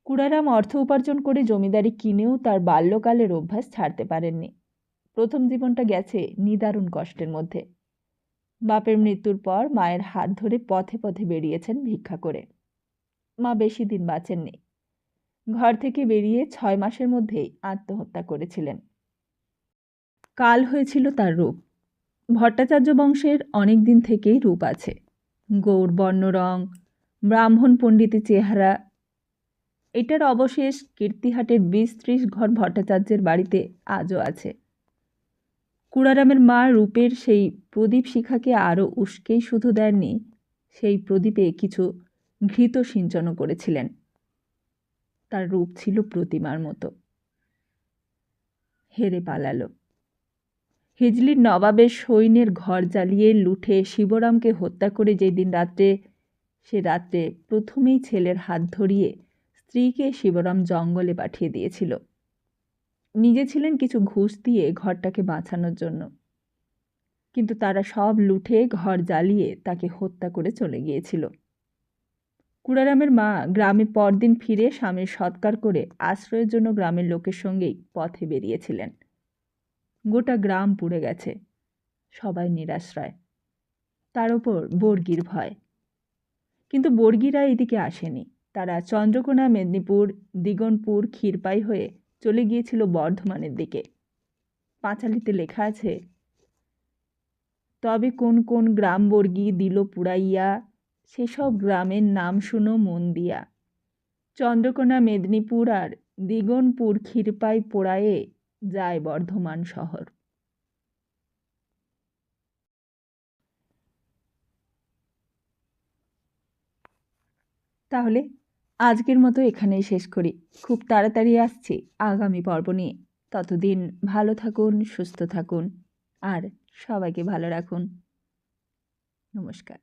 কুড়ারাম অর্থ উপার্জন করে জমিদারি কিনেও তার বাল্যকালের অভ্যাস ছাড়তে পারেননি। প্রথম জীবনটা গেছে নিদারুণ কষ্টের মধ্যে। বাপের মৃত্যুর পর মায়ের হাত ধরে পথে পথে বেরিয়েছেন ভিক্ষা করে। মা বেশি দিন বাঁচেননি। ঘর থেকে বেরিয়ে 6 মাসের মধ্যেই আত্মহত্যা করেছিলেন। কাল হয়েছিল তার রূপ। ভট্টাচার্য বংশের অনেক দিন থেকেই রূপ আছে। গৌর বর্ণ রং, ব্রাহ্মণ পণ্ডিতের চেহারা। এটার অবশেষ কীর্তিহাটের 20-30 ঘর ভট্টাচার্যের বাড়িতে আজও আছে। কুড়ারামের মা রূপের সেই প্রদীপ শিখাকে আরও উস্কেই শুধু দেননি, সেই প্রদীপে কিছু ঘৃত সিঞ্চনও করেছিলেন। তার রূপ ছিল প্রতিমার মতো। হেরে পালালো। হিজলির নবাবের সৈন্যের ঘর জ্বালিয়ে লুঠে শিবরামকে হত্যা করে যেদিন রাত্রে, সে রাত্রে প্রথমেই ছেলের হাত ধরিয়ে স্ত্রীকে শিবরাম জঙ্গলে পাঠিয়ে দিয়েছিল। নিজে ছিলেন কিছু ঘুষ দিয়ে ঘরটাকে বাঁচানোর জন্য। কিন্তু তারা সব লুঠে ঘর জ্বালিয়ে তাকে হত্যা করে চলে গিয়েছিল। কুড়ারামের মা গ্রামে পরদিন ফিরে স্বামীর সৎকার করে আশ্রয়ের জন্য গ্রামের লোকের সঙ্গেই পথে বেরিয়েছিলেন। গোটা গ্রাম পুড়ে গেছে, সবাই নিরাশ্রয়। তার ওপর বর্গির ভয়। কিন্তু বর্গিরা এদিকে আসেনি। তারা চন্দ্রকোনা, মেদিনীপুর, দিগনপুর, ক্ষীরপাই হয়ে চলে গিয়েছিল বর্ধমানের দিকে। পাঁচালিতে লেখা আছে, তবে কোন কোন গ্রাম বর্গী দিল পুড়াইয়া, সেসব গ্রামের নাম শুনো মন দিয়া। চন্দ্রকোনা, মেদিনীপুর আর দিগনপুর, ক্ষীরপাই পোড়ায়ে যায় বর্ধমান শহর। তাহলে আজকের মতো এখানেই শেষ করি। খুব তাড়াতাড়ি আসছি আগামী পর্ব নিয়ে। ততদিন ভালো থাকুন, সুস্থ থাকুন, আর সবাইকে ভালো রাখুন। নমস্কার।